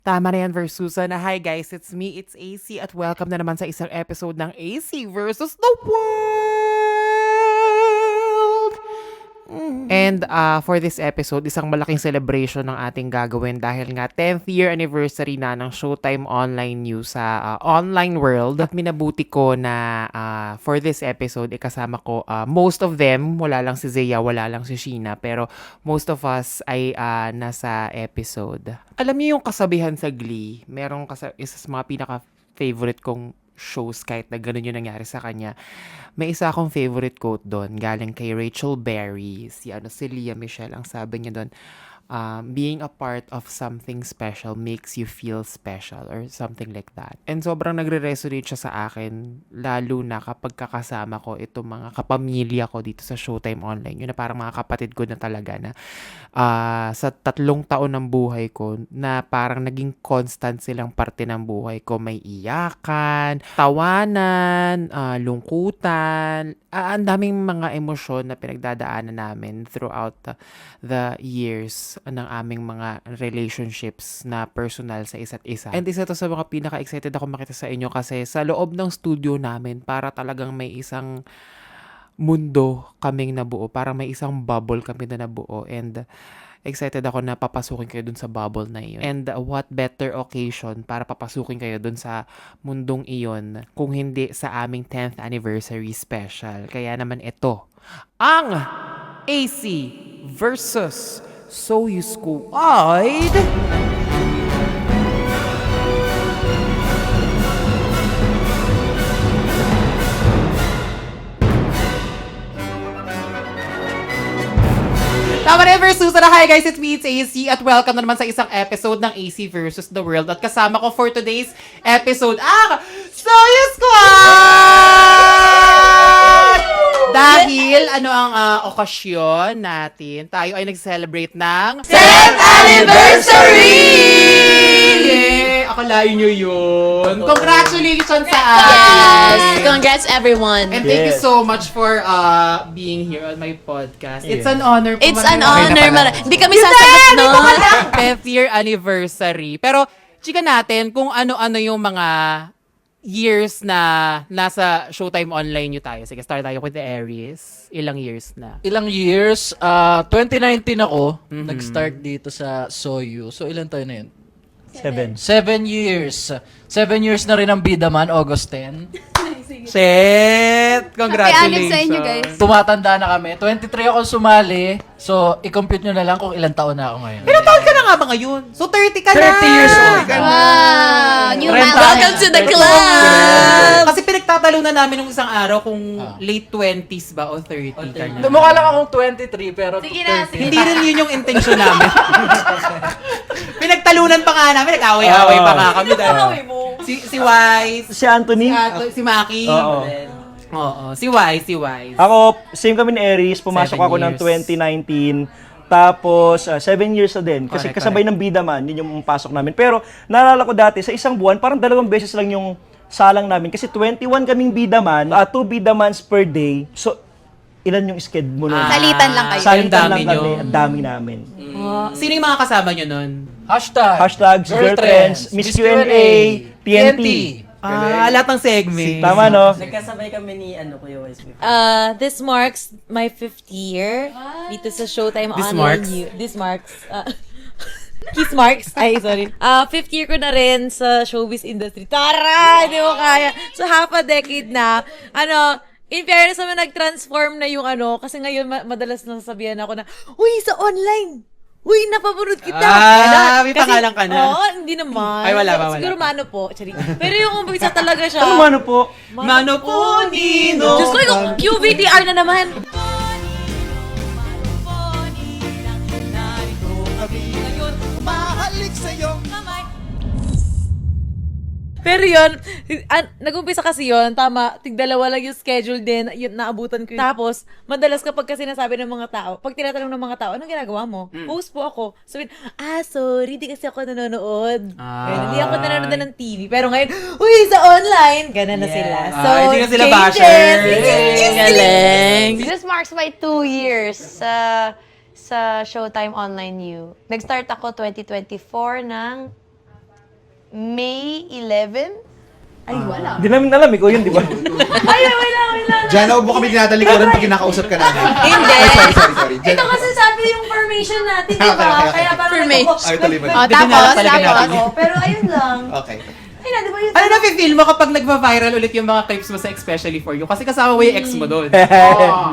Tama na yan, Versusa na. Hi guys, it's me, it's AC, at welcome na naman sa isang episode ng AC versus the world! And for this episode, isang malaking celebration ng ating gagawin dahil nga 10th year anniversary na ng Showtime Online News sa online world. At minabuti ko na for this episode, ikasama ko most of them, wala lang si Zea, wala lang si Sheena, pero most of us ay nasa episode. Alam niyo yung kasabihan sa Glee, merong isa sa mga pinaka-favorite kong shows kahit na ganun yung nangyari sa kanya. May isa akong favorite quote doon, galing kay Rachel Berry. Si Leah Michelle, ang sabi niya doon, being a part of something special makes you feel special or something like that. And sobrang nagre-resonate siya sa akin, lalo na kapag kakasama ko itong mga kapamilya ko dito sa Showtime Online. Yun na parang mga kapatid ko na talaga na sa 3 taon ng buhay ko na parang naging constant silang parte ng buhay ko. May iyakan, tawanan, lungkutan, ang daming mga emosyon na pinagdadaanan namin throughout the years ng aming mga relationships na personal sa isa't isa. And isa to sa mga pinaka-excited ako makita sa inyo kasi sa loob ng studio namin para talagang may isang mundo kaming nabuo. Parang may isang bubble kami na nabuo. And excited ako na papasukin kayo dun sa bubble na iyon. And what better occasion para papasukin kayo dun sa mundong iyon kung hindi sa aming 10th anniversary special. Kaya naman ito, ang AC versus So You Squad. Tama na yung Versus. Hi guys, it's me, it's AC, at welcome na naman sa isang episode ng AC versus the World. At kasama ko for today's episode, ang Soyu Squad! Dahil ano ang okasyon natin, tayo ay nag-celebrate ng 10th anniversary! Yay! Akalain nyo yun. Congratulations sa atin! Yes! Congrats everyone! And thank you Yes. so much for being here on my podcast. It's Yeah. an honor po. It's an Maraming- honor. Hindi kami sasagot nun. 10th year anniversary. Pero, chika natin kung ano-ano yung mga years na nasa Showtime Online nyo tayo. Sige, start tayo with the Aries. Ilang years na? Ilang years? 2019 ako, nag-start dito sa Soyu. So, ilan tayo na yun? 7. 7 years. 7 years na rin ang Bidaman, August 10. Shit! Congratulations! sa inyo, guys. Tumatanda na kami. 23 ako sumali. So, i-compute nyo na lang kung ilang taon na ako ngayon. Ilang taon ka na nga ba ngayon? So, 30 ka na! 30 years old. Wow! New Renta. Welcome to the club! Kasi pinagtatalunan namin nung isang araw kung late 20s ba o 30 ka na. Mukha lang akong 23 pero Sige na, 30. Hindi rin yun yung intention namin. Pinagtalunan pa nga namin. Nag-away-away pa nga kami. Si Wise, Si Anthony. si Maki. Oo. Oo. Si Wise. Ako, same kami ni Aries. Pumasok 7 ako ng years. 2019. Tapos, 7 years na din. Kasi Correct, kasabay ng Bidaman, yun yung pasok namin. Pero, naalala ko dati, sa isang buwan, parang 2 beses lang yung salang namin. Kasi 21 kaming Bidaman, 2 Bidamans per day. So, ilan yung sked mo nun? Salitan lang kayo. Salitan Ang dami lang kami. nyo. Ang dami namin. Sino yung mga kasama nyo nun? Hashtag, Girlfriends, Miss Q&A, TNT. Lahat ng segment. Tama, no? Nagkasabay kami ni Kuya Wise before. This marks my 5th year dito sa Showtime This Online. marks? This marks. Kiss marks. Ay, sorry. 5th year ko na rin sa showbiz industry. Tara! Hindi mo kaya. So, half a decade na. In fairness naman, nag-transform na yung kasi ngayon madalas nasasabihan ako na, uy, sa online! Uy, napapanood kita! May pangalan ka na? Oo, hindi naman. Ay, wala pa. Siguro mano po. Charing. Pero yung umpisa talaga siya. Ano mano po? Mano po, Nino. Diyos ko, yung QVTR na naman. Pero yun, nag-umpisa kasi yun, tama, tigdalawa lang yung schedule din, yun, naabutan ko yun. Tapos, madalas kapag kasi sinasabi ng mga tao, pag tinatanong ng mga tao, anong ginagawa mo? Host po ako. Sabihin, sorry, di kasi ako nanonood. Ganun, Hindi ako nanonood ng TV. Pero ngayon, uy, sa online, ganun na sila. So, Hindi na sila changes. bashers. Galing. This marks my 2 years sa Showtime Online U. Nag-start ako 2024 ng May 11? Ay, wala. Hindi namin alam, ikaw yun, di ba? Ay, wala. Diyan, huwag mo kami tinatalikuran pag kinakausap ka namin. Hindi. Ay, sorry. Diyan. Ito kasi sabi yung formation natin, di Okay, ba? okay. Kaya parang Formation. Ay, tuloy mo. Oh, tapos. Pero ayun lang. Okay. Ay na, di ba yun? Ano na-feel mo kapag nagva-viral ulit yung mga clips mo sa Especially For You? Kasi kasama mo yung ex mo doon.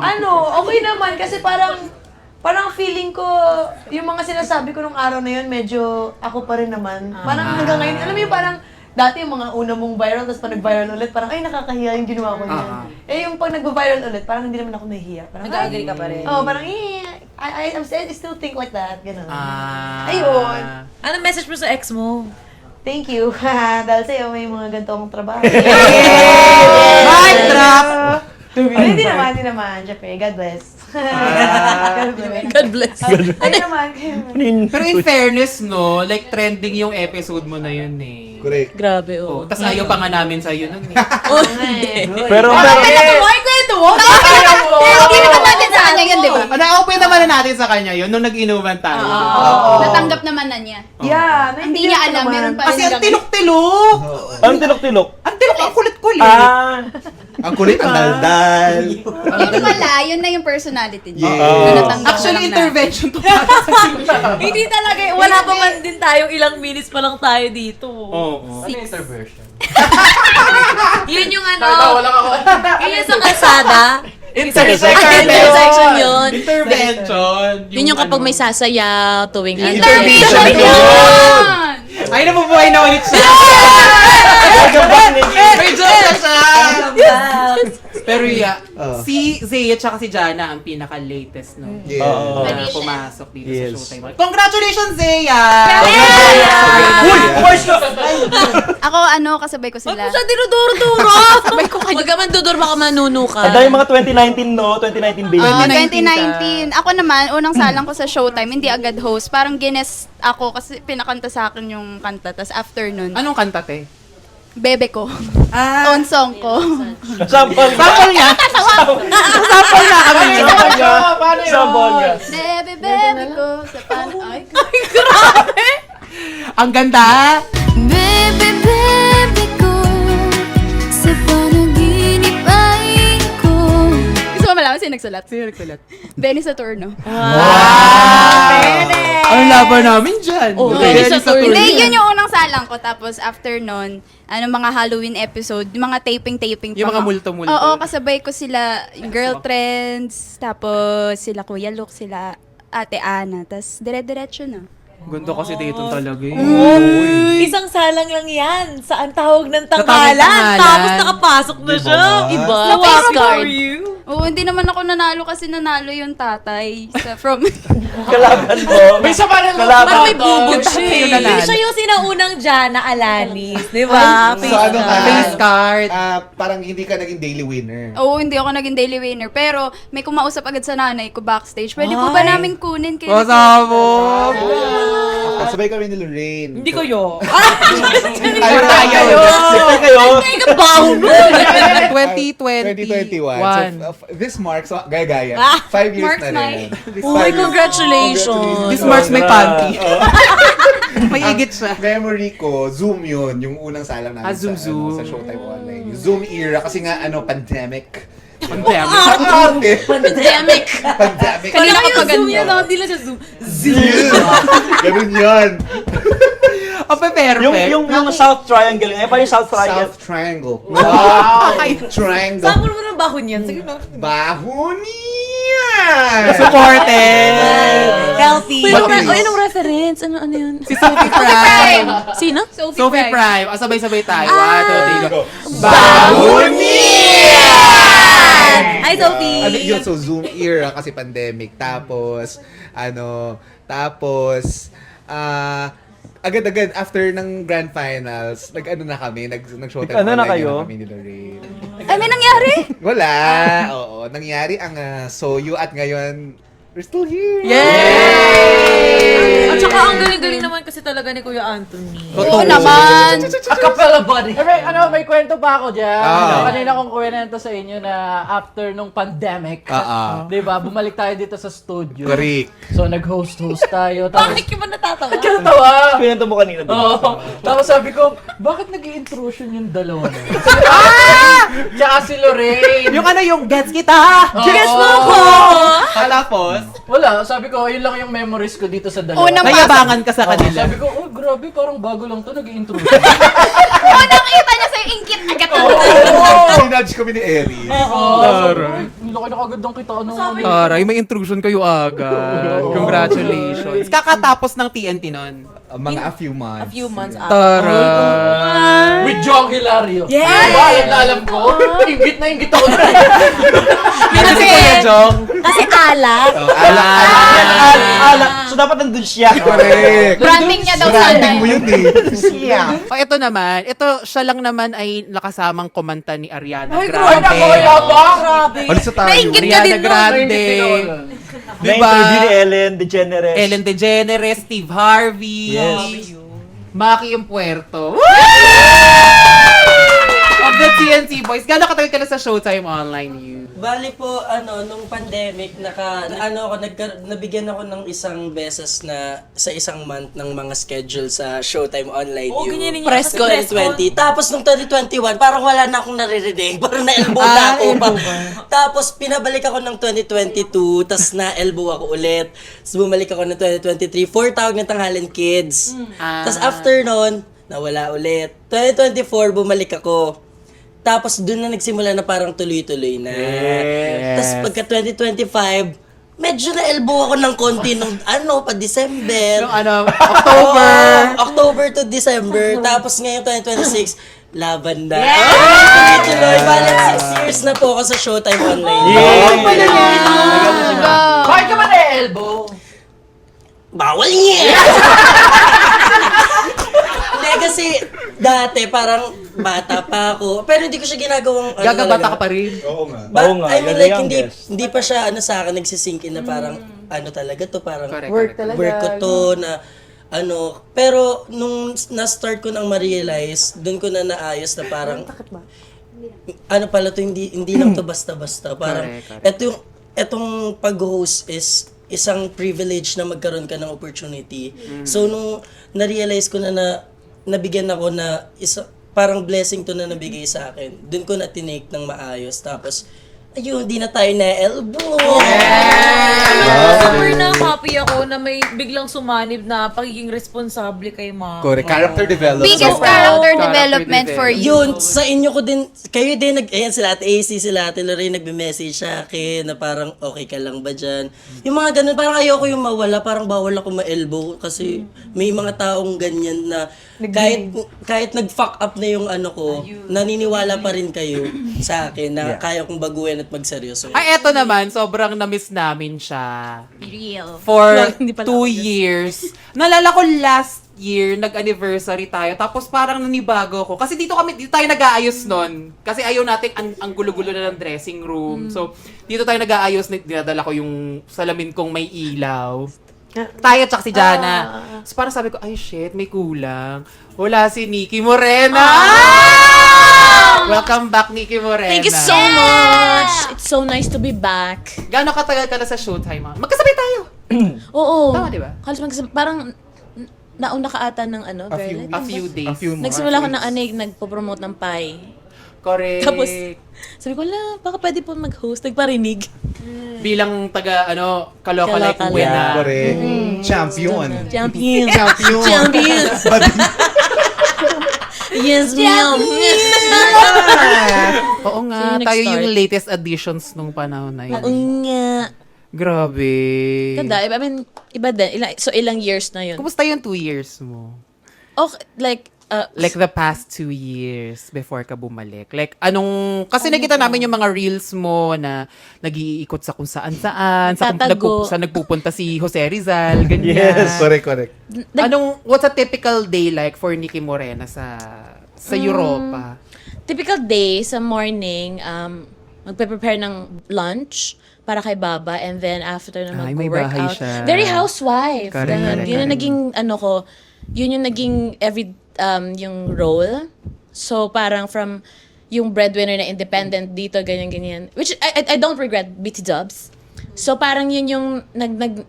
Ano, okay naman kasi parang feeling ko, yung mga sinasabi ko nung araw na yun, medyo ako pa rin naman. Parang hanggang ngayon, alam mo yung parang, dati yung mga una mong viral, tapos pag nag-viral ulit, parang, ay, nakakahiya yung ginawa ko niyan. Eh, yung pag nag-viral ulit, parang hindi naman ako nahihiya. Parang, Nag-agree ka pa rin. Oo, parang, I still think like that, gano'n. Ayun. Ano message mo sa ex mo? Thank you. Dahil sa'yo, may mga ganito akong trabaho. Mic drop! Hindi naman. Siyempre, God bless. God bless. Ay naman. Pero in fairness, no, like trending yung episode mo na yun eh. Correct. Grabe, Oh, tas ayaw pa nga namin sa'yo nun eh. Pero, Ay, kwento mo! Hindi naman natin sa kanya yun, di ba? Na-open naman na natin sa kanya yun nung nag-inuman tayo. Natanggap naman na niya. Yeah, Hindi niya alam, meron pa Kasi rin ang tilok-tilok! ang tilok-tilok. Ang tilok, ang kulit-kulit! Ang kulit, ang daldal. Yun pala, yun na yung personality niya. Yeah. Yun natanggap na Actually, lang na. intervention to para sa sila. Hindi talaga. Wala pa man din tayong ilang minutes pa lang tayo dito. Oo. Ano yung interversion? Yun yung ano. Wala ako. Yun yung sa kalsada. Intervention yun. Intervention. Yun yung kapag may sasayaw tuwing ano. Intervention yun! Ay, nabubuhay na ulit siya! Welcome back, Nikki. May joke na siya! Pero yeah, si Zaya at si Jana ang pinaka-latest, no? Yeah. Na pumasok dito Yes. sa Showtime. Congratulations, Zaya! Uy, umayos ka! Ako, kasabay ko sila. Sa dinuduro-duro! Sabay ko kayo. Huwag ka man dudor, baka manunu ka. Ang dami mga 2019, no? 2019 baby. 2019. Ako naman, unang salang ko sa Showtime, hindi agad host. Parang gines ako kasi pinakanta sa akin yung kanta. Tapos after nun, Anong kanta, te? bebe ko. Own song ko. Sample Sample niya! Sample na kami! Sample niya. Bebe ko. Sa ay, Ang ganda! Baby ko, sa panaginip ay ko. gusto mo malaman sino nagsulat? Sino nagsulat? Benny Saturno. Ang laban namin dyan! Oh, Okay. Benny Saturno. Hindi, yun yung unang salang ko. Tapos after nun, mga Halloween episode, yung mga taping Yung pa mga nga. multo-multo. Oo, kasabay ko sila, yung girlfriends, tapos sila Kuya Luke, sila Ate Ana. Tapos dire-diretso na. Ganda kasi dito talaga eh. Isang salang lang yan. Saan tawag ng tawag ng tanghalan? tanghalan. Tapos nakapasok na siya. Iba. So, Wild for card. you. Oo, hindi naman ako nanalo kasi nanalo yung tatay from Kalaban mo. May isa pa rin Parang may bubog siya. Yung Hindi nanalo. siya yung sinaunang Jana Alanis. Di ba? So, ano ka? Face card. Parang hindi ka naging daily winner. Oo, hindi ako naging daily winner. Pero may kumausap agad sa nanay ko backstage. Pwede po ba namin kunin kayo? Pasabog! Sabay kami ni Lorraine. Hindi ko yun. Ayun tayo. Sipin kayo. Ay, kabaho nun. 2020. 2021. So, this marks, gaya-gaya. 5 years Marks na rin. Uy, congratulations. This marks may panty. May igit siya. Memory ko, Zoom yun, yung unang salang namin Zoom. sa Showtime Online. Yung Zoom era, kasi nga, pandemic. Pandemic. Okay. Pandemic. Pandemic. Kanina Kanina ko ka Zoom ganyan. yan. no? Hindi lang siya Zoom. Ganun yun. O, perfect. Yung South Triangle. Ngayon pa yung South Triangle. South Triangle. Wow! Triangle. Sample mo ng bahon yan. Sige na. Bahunian! Supported! Healthy. Uy, anong reference? Ano yun? Si Sophie Prime. Sino? Sophie Prime. O, sabay-sabay tayo. 1, 2, 3, go. Hi, Sophie. Ano yun? So, Zoom era kasi pandemic. Tapos, agad-agad after ng grand finals, nag-ano na kami, nag-showtime Ano na online kayo? kami ni Lorraine. Ay, may nangyari? Wala. Oo. Nangyari ang Soyu at ngayon, We're still here. Yay! At saka ang galing-galing naman kasi talaga ni Kuya Anthony. Oo naman. Acapella body. May kwento pa ako dyan. Ah. Kanina kong kwento sa inyo na after nung pandemic, di ba, bumalik tayo dito sa studio. Correct. So, nag-host tayo. Tapos, Bakit ka ba natatawa? kinatawa. Pinento mo kanina. Oo. Tapos sabi ko, bakit nag-i-intrusion yung dalawa na yun? Tsaka si Lorraine. Yung ano yung gets kita! Gets mo ako! Tapos, Wala, sabi ko, yun lang yung memories ko dito sa dalawa. Unang Nayabangan ka sa Oo, kanila. sabi ko, oh, grabe, parang bago lang to, nag-i-intrusion. Unang kita niya sa'yo, ingkit agad. sinudge kami ni Eri. Ang laki na kagad ng kita. Taray, may intrusion kayo agad. Congratulations. Kakatapos ng TNT nun. Mga a few months. A few months after. Taray. With Jong Hilario. Yes! Bakit na alam ko? Ingit na ingit ako na. Kasi Kuya Jong. Kasi alak. So dapat nandun siya. Correct. Branding niya daw sana. Branding mo yun eh. O ito naman, siya lang naman ay nakasamang kumanta ni Ariana Ay, Grande. naku, yabang. Grabe. Alis na tayo. Nainggit ka Ariana din nun. Grande. Na-interview ni Ellen DeGeneres. Ellen DeGeneres, Steve Harvey. Yes. Maki Impuerto. Of the TNT Boys. Gano'ng katagal ka na sa Showtime Online, you? Bali po, nung pandemic, nabigyan ako ng isang beses na sa isang month ng mga schedule sa Showtime Online. Oo, yung ganyan yun. press Kasi con press con. 2020. Tapos nung 2021, parang wala na akong naririnig. Parang na-elbow na ako. Tapos pinabalik ako ng 2022, tapos na-elbow ako ulit. Tapos bumalik ako ng 2023, 4 tawag ng Tanghalan Kids. Tapos after nun, nawala ulit. 2024, bumalik ako. Tapos doon na nagsimula na parang tuloy-tuloy na. Tapos pagka 2025, medyo na-elbow ako ng konti nung pa December. Yung October. October to December. Tapos ngayong 2026, laban na. Tuloy-tuloy. Bali 6 years na po ako sa Showtime Online. Bakit ka ba na-elbow? Bawal niya! Hindi kasi dati parang bata pa ako. Pero hindi ko siya ginagawang Gagabata ka pa rin. Oo nga. But, Oo nga, I mean, you're like, the hindi, youngest. hindi pa siya, sa akin, nagsisink in na parang, talaga to, parang, Work talaga. work ko to, na, pero, nung na-start ko nang ma-realize, dun ko na naayos na parang, pala to, hindi lang to basta-basta. Parang, Correct. etong pag-host is, isang privilege na magkaroon ka ng opportunity. So, nung na-realize ko na nabigyan ako na parang blessing to na nabigay sa akin. Doon ko na tinake ng maayos. Tapos, ayun, di na tayo na-elbow. Super na happy ako na may biglang sumanib na pagiging responsable kay ma'am. Correct. Character development. Biggest character development for you. Yun, sa inyo ko din, kayo din, ayan sila Ate AC, sila Ate Lorraine, nagbe-message sa akin na parang okay ka lang ba dyan. Yung mga ganun, parang ayoko yung mawala, parang bawal ako ma-elbow kasi may mga taong ganyan na kahit nag-fuck up na yung ko, naniniwala pa rin kayo sa akin na kaya kong baguhin at magseryoso. Ay, eto naman, sobrang na-miss namin siya. Real. For Hindi pala 2 years. Nalala ko last year, nag-anniversary tayo. Tapos parang nanibago ko. Kasi dito tayo nag-aayos nun. Kasi ayaw natin ang gulo-gulo na ng dressing room. So, dito tayo nag-aayos. Dinadala ko yung salamin kong may ilaw. Tayo tsaka si Jana. So parang sabi ko, ay shit, may kulang. Wala si Nikki Morena! Welcome back, Nikki Morena. Thank you so much. It's so nice to be back. Gano'ng katagal ka na sa Showtime? Magkasabay tayo. Oo. Tama, di ba? Halos parang nauna ka ata ng girl. A few days. A few months. Nagsimula ko ng nagpo-promote ng pie. Correct. Tapos, sabi ko, baka pwede po mag-host. Nagparinig. Bilang Kaloka Like Kaloka Buena. Correct. Champion. Champion. Champion. Champion. Yes, ma'am. Oo nga, So, yung tayo nag-start. yung latest additions nung panahon na Oo yun. nga. Grabe. Ganda. I mean, iba din. Ilang years na yun. Kumusta yung 2 years mo? Okay, Like the past 2 years before ka bumalik. Like, kasi nakita namin yung mga reels mo na nag-iikot sa kung saan-saan, Tatago. sa nagpupunta si Jose Rizal, ganyan. Yes. Correct. What's a typical day like for Nikki Morena sa Europa? Typical day sa morning, magpe-prepare ng lunch para kay Baba, and then after na Ay, may bahay mag-workout. siya. Very housewife. Correct, Ganun. correct, Yun yung correct. naging, yun yung naging yung role. So, parang from yung breadwinner na independent dito, ganyan. Which, I don't regret BT Dubs. So, parang yun yung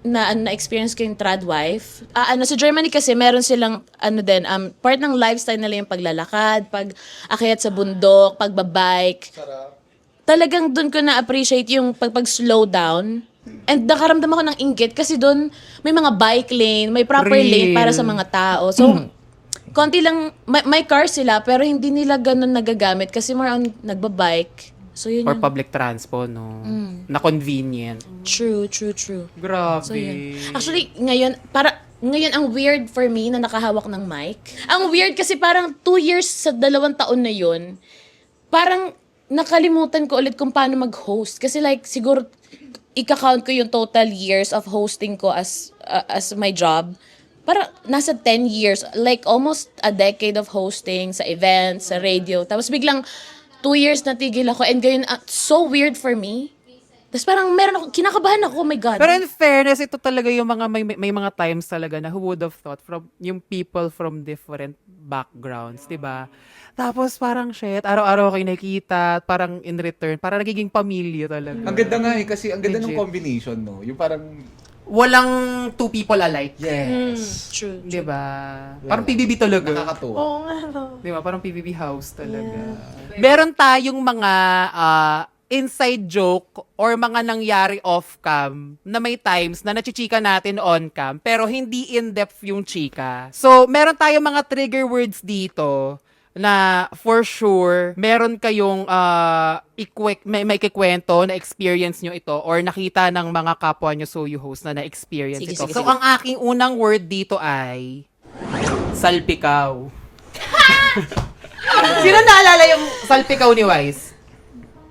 na-experience ko yung trad wife. Sa Germany kasi, meron silang, part ng lifestyle nila yung paglalakad, pag-akyat sa bundok, pagbabike. Talagang doon ko na-appreciate yung pag-slow down. And nakaramdam ako ng inggit kasi doon may mga bike lane, may proper lane para sa mga tao. So, konti lang, may car sila, pero hindi nila ganun nagagamit kasi more on nagbabike. So, yun Or yung... public transport, no? Na convenient. True. Grabe. So, yun. Actually, ngayon ang weird for me na nakahawak ng mic. Ang weird kasi parang 2 years sa 2 taon na yun, parang nakalimutan ko ulit kung paano mag-host. Kasi like, siguro, ika-count ko yung total years of hosting ko as my job. Parang nasa 10 years, like almost a decade of hosting sa events, sa radio. Tapos biglang 2 years natigil ako and ganyan, so weird for me. Tapos parang kinakabahan ako, oh my God. Pero in fairness, ito talaga yung mga, may mga times talaga na who would have thought from yung people from different backgrounds, di ba? Tapos parang shit, araw-araw kayo nakikita, parang in return, parang nagiging pamilya talaga. Ang ganda nga kasi ang ganda ng Legit. combination, no? Yung parang, Walang two people alike. yes. True. Di ba? Parang PBB talaga. Nakakatuwa. Oo nga, no. Di ba? Parang PBB house talaga. Meron tayong mga inside joke or mga nangyari off-cam na may times na nachichika natin on-cam pero hindi in-depth yung chika. So, meron tayong mga trigger words dito na for sure meron kayong may kikwento na experience nyo ito or nakita ng mga kapwa nyo so you host na na-experience Sige, ito. sige, So, sige. ang aking unang word dito ay salpikaw. Sino naalala yung salpikaw ni Wise?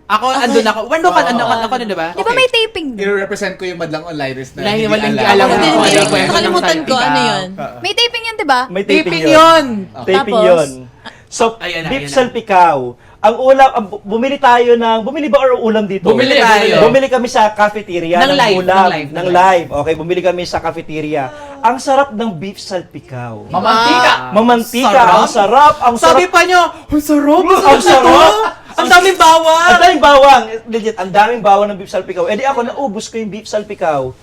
Ako, andun ako. Wando ka, ako na, diba? Di ba may taping doon? I-represent ko yung madlang onliners na Hindi, hindi walang alam. alam mo. Hindi, Ano hindi. yung kwento ng Nakalimutan ko, salpikaw? ano yun? May taping yun, di ba? May Taping yun! Taping Tapos? yun. So, Ayan na, beef ayan na. salpikaw. Bumili tayo ng, bumili ba or ulam dito? Bumili tayo. Bumili kami sa cafeteria Ng live, ulam. ng live, Ng ng live. Okay, bumili kami sa cafeteria. Ang sarap ng beef salpikaw. Mamantika! Mamantika, Sarap. ang sarap, ang Sabi sarap. pa niyo, ang sarap, Ang sarap. Ang daming bawang! Ang daming bawang. Legit, ang daming bawang ng beef salpikaw. Eh di ako, naubos ko yung beef salpikaw.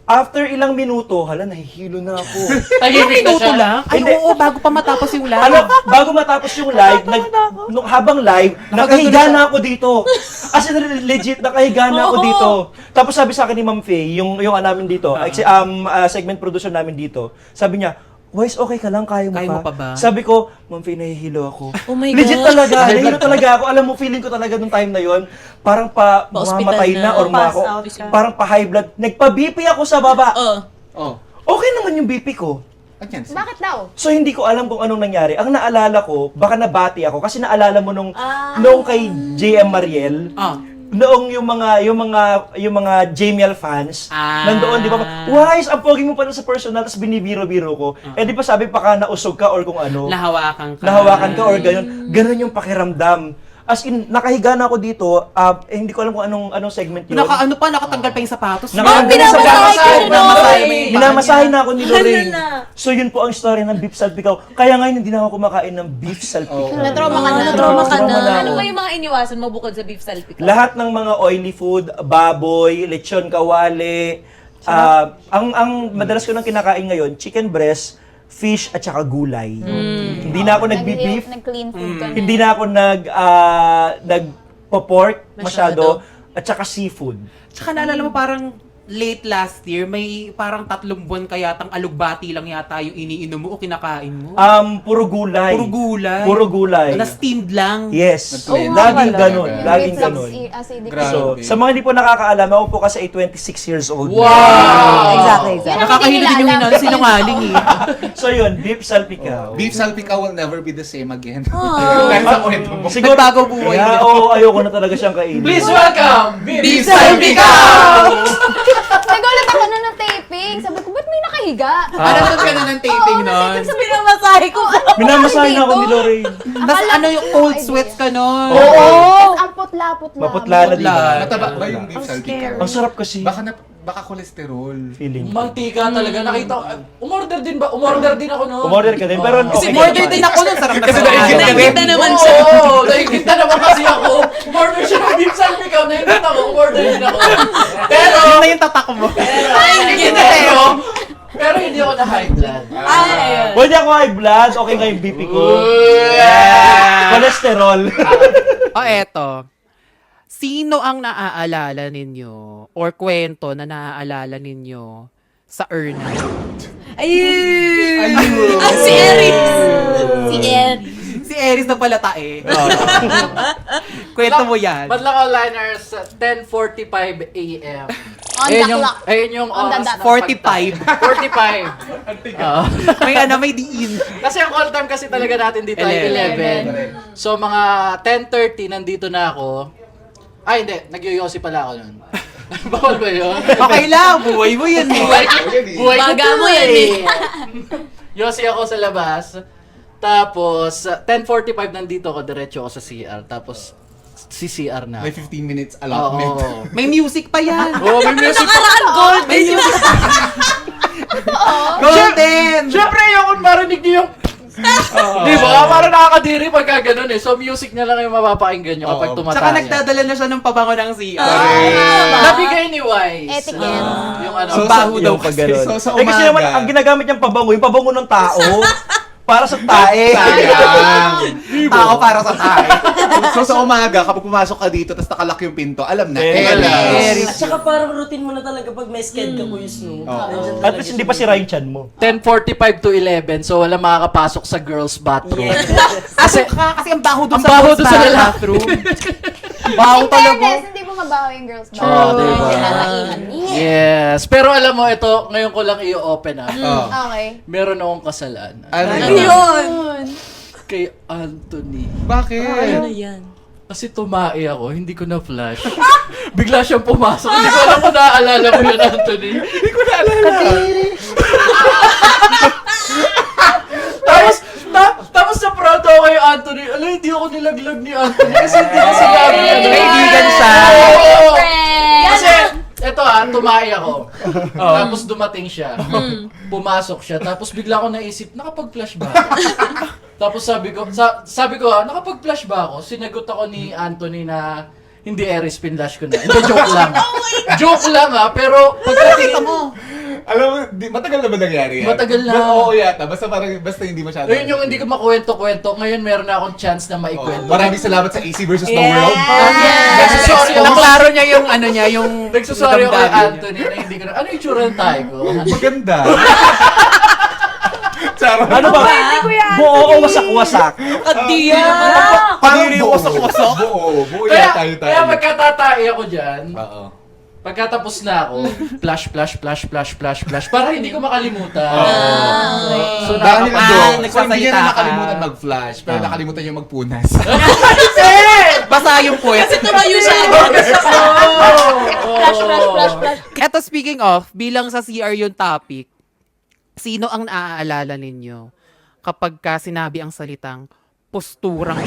After ilang minuto, nahihilo na ako. Ilang minuto lang? Ay, Hindi. oo, bago pa matapos yung live. Bago matapos yung live, habang live, nakahiga na ako dito. As in, legit, nakahiga na ako dito. Tapos sabi sa akin ni Ma'am Faye, yung namin dito, segment producer namin dito, sabi niya, Wise, okay ka lang? Kaya Kaya mo pa ba? Sabi ko, Ma'am Faye, nahihilo ako. Oh my Legit God. talaga, nahihilo talaga ako. Alam mo, feeling ko talaga nung time na yon, parang Pa-hospital mamamatay na. na or Pass out ka. parang pa-high blood. Nagpa-BP ako sa baba. Oh. Okay naman yung BP ko. Anyan. Bakit daw? So hindi ko alam kung anong nangyari. Ang naalala ko, baka nabati ako kasi naalala mo nung kay JM Mariel. Noong yung mga Jamiel fans, nandoon, di ba? Wise, ang pogi mo pala sa personal, tapos binibiro-biro ko. Eh di ba sabi pa ka nausog ka or kung ano? Nahawakan ka or gano'n. Gano'n yung pakiramdam. As in, nakahiga na ako dito, hindi ko alam kung anong segment yun. Nakatanggal pa yung sapatos. Minamasahe na ako ni Lorraine. So yun po ang story ng beef salpikaw. Kaya ngayon hindi na ako kumakain ng beef salpikaw. Natrauma ka na. Natrauma ka na. Ano ba yung mga iniwasan mo bukod sa beef salpikaw? Lahat ng mga oily food, baboy, lechon kawali, ang madalas ko nang kinakain ngayon, chicken breast, fish at saka gulay. Hindi na ako nagbi-beef, Nag-clean food ka na. hindi na ako nagpo-pork masyado, at saka seafood. Tsaka naalala mo parang late last year, may parang 3 buwan kayatang alugbati lang yata yung iniinom mo o kinakain mo. Puro gulay. Puro gulay. Puro gulay. Na steamed lang. Yes. Oo, Laging pala. ganun. Laging ganun. Acidic. Grabe. So, sa mga hindi po nakakaalam, ako po kasi ay 26 years old. Exactly. Nakakahilo din yung sinungaling eh. So yun, beef salpikaw. Beef salpikaw will never be the same again. Dahil sa kwento mo. Siguro, Nagbago buhay kaya, niya. ayoko na talaga siyang kainin. Please welcome, Beef salpikaw! Nagulat ako na ng taping. Sabi ko, ba't may nakahiga? Nandun ka na ng taping nun. Sabi ko, masahe ko. Minamasahe na ako ni Lorraine. Tapos ano yung cold sweats ka nun. Oo. Ang maputla-putla. Maputla na, di ba? Mataba ba yung beef salty ka? Ang sarap kasi. Baka cholesterol. Feeling. Mantika talaga. Nakita ko, umorder din ba? Umorder din ako noon. Umorder ka din, pero okay. Order din ako nun, sarap na Kasi sarap. nakikita naman Oo, nakikita naman kasi ako. Umorder siya ng beef salpikaw. Nakikita ko, umorder din ako. Pero, Yun na yung tatak mo. pero hindi ako na high blood. Pwede ako high blood, okay nga yung BP ko. Cholesterol. O eto, sino ang naaalala ninyo or kwento na naaalala ninyo sa Erna? Ayun! Si Eris! Si Eris. Si Eris na pala tae. Kwento mo yan. Madlang Onliners, 10:45 a.m. On the clock. Ayun yung On the oras dot. ng 45. 45. Oo. May diin. Kasi ang call time kasi talaga natin dito ay 11. So mga 10:30 nandito na ako. Ay hindi, nagyoyosi pala ako nun. Bawal ba yun? Okay lang, buhay mo yan eh. Buhay ko Baga to mo yan eh. Yosi ako sa labas. Tapos 10:45 nandito ako, diretso ako sa CR. Tapos si CR na. May 15 minutes allotment. Oo. May music pa yan. Oh, may music. Nakaraan gold. May music. Golden! Siyempre, yung marinig niyo yung di ba? Parang nakakadiri pagka ganun eh. So, music na lang yung mapapakinggan nyo kapag tumataya. Tsaka nagdadala na siya ng pabango ng CR. Nabigay ni Wise. Etiquette. Yung ano. Ang baho daw Yung pag kasi. ganun. So, sa Eh kasi naman, ang umaga, ginagamit niyang pabango, yung pabango ng tao. Para sa tae. Tao para sa tayo. so sa umaga, kapag pumasok ka dito, tapos nakalak yung pinto, alam na. Eris. At saka parang routine mo na talaga pag may sked ka, Kuya Snoop. Nandyan At talaga least hindi siya. pa sira yung chan mo. 10:45 to 11, so wala makakapasok sa girls' bathroom. Kasi ang baho doon Ang baho doon sa bathroom. Baho In talaga. fairness, hindi mo mabaho yung girls' bar. Oh, diba? Kinakainan. Yes. Pero alam mo, ito, ngayon ko lang i-open up. Okay. Meron akong kasalanan. Ano Yun. Kay Anthony. Bakit? Ano yan? Kasi tumae ako, hindi ko na-flash. Bigla siyang pumasok. Hindi ko alam kung naaalala mo yun, Anthony. Hindi ko naalala. Tapos na proud ako kay Anthony. Alam, hindi ako nilaglag ni Anthony. Kasi hindi na sinabi niya. Kaibigan siya. Oo. Friend! Kasi, eto tumae ako. Tapos dumating siya. Pumasok siya. Tapos bigla ko naisip, nakapag-flash ba ako? Tapos sabi ko, nakapag-flash ba ako? Sinagot ako ni Anthony na hindi Eris, pinlash ko na. Hindi, joke lang. Joke lang pero pagkatingin mo. Alam mo, matagal na ba nangyari yan? Matagal na. Oo yata, basta hindi masyado. Ayun yung hindi ko makwento-kwento. Ngayon meron na akong chance na maikwento. Maraming salamat sa AC versus the world. Nagsusorry ako. Naklaro niya yung ano niya, yung Nagsusorry ako kay damdamin niya. Anthony na hindi ko na. Ano yung tsura ng tayo ko? Maganda. Charot. Ano ba? Buo o wasak-wasak? Kadiya. Parang wasak-wasak. Buo yata tayo. Kaya magkatatai ako dyan. Oo. Pagkatapos na ako, flash, para hindi ko makalimutan. So, Dahil doon, nagsasalita hindi niya ka. na nakalimutan mag-flash, pero nakalimutan niya magpunas. Basa yung puwet. Tumayo siya. Flash. Eto, speaking of, bilang sa CR yung topic, sino ang naaalala ninyo kapag ka sinabi ang salitang postura?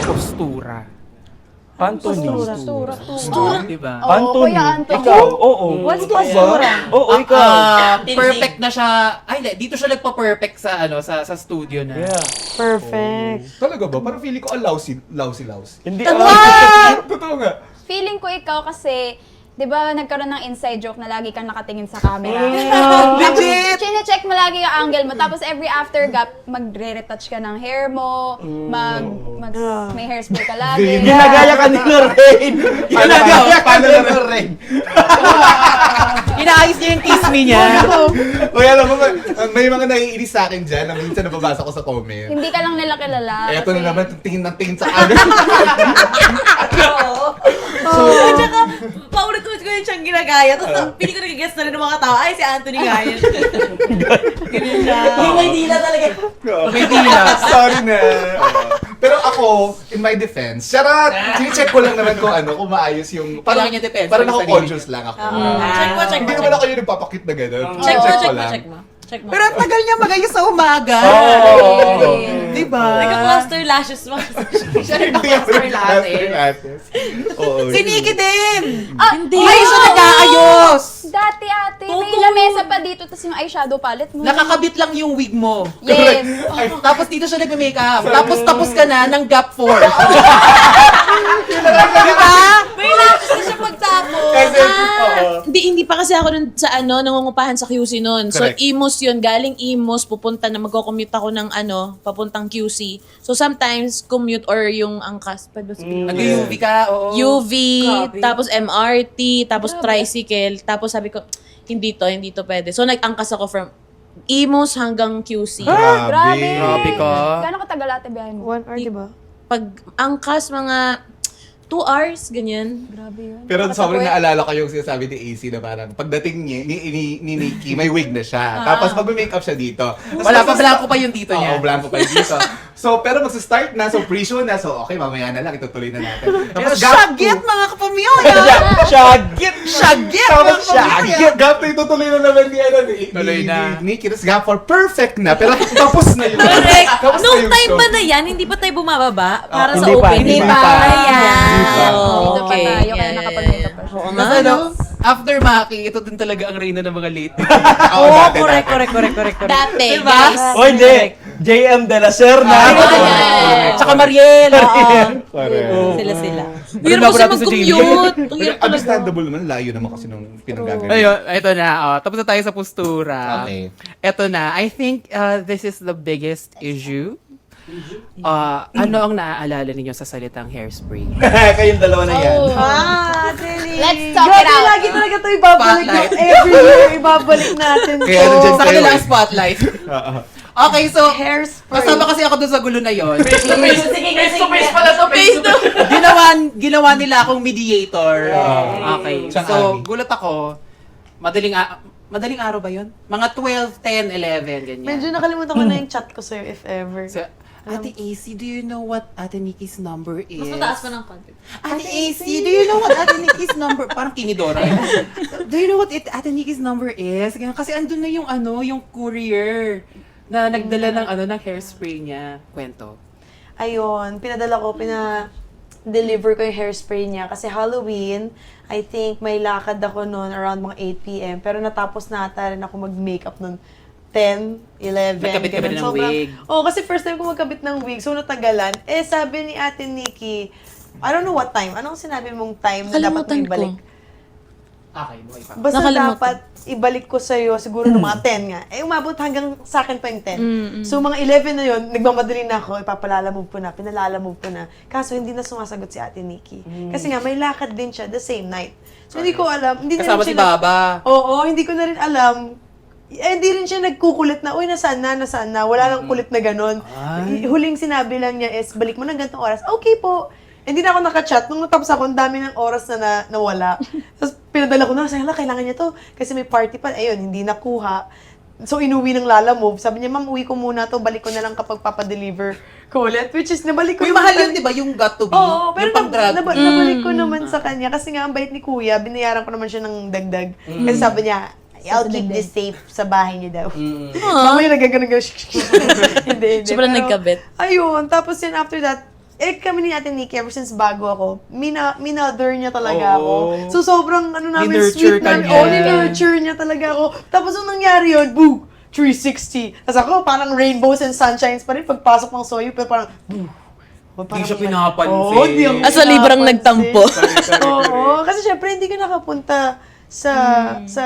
Anthony. Diba? Anthony. Kuya Anthony. Ikaw, oo. What's postura? Oo, ikaw. Perfect na siya. Ay, hindi. Dito siya nagpa-perfect sa sa studio na. Yeah. Perfect. Talaga ba? Parang feeling ko lousy. Hindi. Totoo nga. Feeling ko ikaw kasi, di ba nagkaroon ng inside joke na lagi kang nakatingin sa camera? Legit! Chine-check mo lagi yung angle mo. Tapos every after gap, magre-retouch ka ng hair mo. May hairspray ka lagi. Ginagaya ka ni Lorraine. Ginagaya ka ni Lorraine. Inaayos niya yung kiss me niya. Kaya alam mo, may mga naiinis sa akin dyan na minsan nababasa ko sa comment. Hindi ka lang nila kilala. Eto na naman, tingin ng tingin sa akin. At saka, paulit-ulit ko yun siyang ginagaya. Tapos, pili ko nag-guess na rin ng mga tao. Ay, si Anthony nga yun. Ganyan siya. Yung may dila talaga. May dila. Sorry na. Pero ako, in my defense, charot! Sini-check ko lang naman kung maayos yung... Kailangan niya defense. Parang Sa ako-conscious lang ako. Check mo. Hindi naman ako yung nagpapakit na gano'n. Check mo. lang. Check mo. Check mo. Pero ang tagal niya magayos sa umaga. Oo. Diba? Nagka-cluster lashes mo. Siya rin naka-cluster Pilates. Oo. Si Nikki din! Hindi. Ngayon siya nag-aayos! Dati ate, may lamesa pa dito, tapos yung eyeshadow palette mo. Nakakabit lang yung wig mo. Yes. Tapos dito siya nagme-makeup. Tapos ka na ng Gap 4. Diba? May lashes na siya pagtapos. Kasi, oo. Hindi pa kasi ako nun sa nangungupahan sa QC noon. So, Correct. Imus yun. Galing Imus, pupunta na, magko-commute ako ng papuntang QC. So, sometimes, commute or yung angkas. Nag-UV ka, oo. UV, tapos MRT, tapos tricycle. Tapos sabi ko, hindi to pwede. So, nag-angkas ako from Imus hanggang QC. Grabe. Grabe ka. Gano'ng katagal ate biyahe mo? 1 hour, di ba? Pag angkas, mga 2 hours, ganyan. Grabe yun. Pero sobrang naalala ko yung sinasabi ni AC na parang pagdating niya, ni Nikki, may wig na siya. Tapos mag-makeup siya dito. Tapos Wala pa, blanco pa yung dito niya. Oo, blanco pa yung dito. So, pero magsa-start na, so pre-show na. So, okay, mamaya na lang, itutuloy na natin. Tapos Shagit, mga kapamilya! Shagit! Shagit! Tapos gap 2 itutuloy na naman ni Tuloy na. Nikki. Tapos gap 4, perfect na. Pero tapos na yun. Correct. Tapos na Nung yung time show. ba na yan, hindi pa tayo bumababa para sa Hindi pa, opening? hindi pa. Ayan. Dito pa Okay. tayo, kaya nakapag-makeup pa siya. Oo nga, Kasi no? after Maki, ito din talaga ang reyna ng mga late. Oo, Oo, dati. correct. Dati, Diba? guys. O hindi, JM de la Serna. Tsaka Mariel. Correct. Sila. Hirap kasi mag-commute. Ang hirap talaga. Understandable naman, layo naman kasi nung pinanggagaling. Ayun, ito na. Tapos na tayo sa postura. Okay. Ito na. I think this is the biggest issue. Ano ang naaalala ninyo sa salitang hairspray? Kayong dalawa na yan. Let's talk it Grabe, out. lagi talaga ito ibabalik na. Spotlight. Every year, ibabalik natin to. Kaya nandiyan Sa kanila ang spotlight. Okay, so, Hairspray. kasama kasi ako dun sa gulo na yon. Face to face pala to, face to ginawa nila akong mediator. Okay. Siyang So, Abby. gulat ako. Madaling araw ba yun? Mga 12, 10, 11, ganyan. Medyo nakalimutan ko na yung chat ko sa'yo, if ever. So, Ate AC, do you know what Ate Nikki's number is? Mas mataas pa ng content. Ate AC, do you know what Ate Nikki's number? Parang kinidora. Do you know what Ate Nikki's number is? Ganyan. Kasi andun na yung yung courier na nagdala ng hairspray niya. Kwento. Ayun, deliver ko yung hairspray niya. Kasi Halloween, I think may lakad ako noon around mga 8 p.m. Pero natapos na ata rin ako mag-makeup noon 10, 11. Nagkabit ka ba ganun. ng wig? Oo, kasi first time ko magkabit ng wig. So, natagalan. Sabi ni Ate Nikki, I don't know what time. Anong sinabi mong time na dapat mo Kalimutan ibalik? ko. Okay, buhay pa. Basta Nakalimutan. dapat ibalik ko sa'yo siguro ng mga 10 nga. Umabot hanggang sa akin pa yung 10. So, mga 11 na yun, nagmamadali na ako, pinalalamove ko na. Kaso, hindi na sumasagot si Ate Nikki. Kasi nga, may lakad din siya the same night. So, hindi ko alam. Hindi na Kasama rin si siya Baba. Oo, hindi ko na rin alam. Hindi rin siya nagkukulit na, uy, nasaan na. Wala nang kulit na ganun. Huling sinabi lang niya is, balik mo ng ganitong oras. Okay po. Hindi na ako nakachat. Nung natapos ako, ang dami ng oras na nawala. Tapos pinadala ko na, hala, kailangan niya to. Kasi may party pa. Ayun, hindi nakuha. So, inuwi ng Lala Move. Sabi niya, ma'am, uwi ko muna to. Balik ko na lang kapag papadeliver ko ulit. Which is, nabalik ko Uy, naman mahal sa- yun, di ba? Yung got to be. Oo, pero yung pang-drag. nabalik ko naman sa kanya. Kasi nga, ang bait ni Kuya, binayaran ko naman siya ng dagdag. Kasi sabi niya, I'll keep this safe sa bahay niya daw. Mamaya nagaganon-ganon. Hindi. Siya pala Pero, nagkabit. Ayun, tapos yun, after that, kami ni Ate Nikki, ever since bago ako, minother niya talaga ako. So, sobrang, namin, Ninurture sweet ka namin. niya. Ninurture niya talaga ako. Tapos, nung nangyari yun, boom, 360. Tapos ako, parang rainbows and sunshines pa rin pagpasok ng Soyu, pero parang, boom. Hindi siya pinapansin. Oo, hindi ako Asa librang pinapansin. nagtampo. Oo, kasi syempre hindi ka nakapunta sa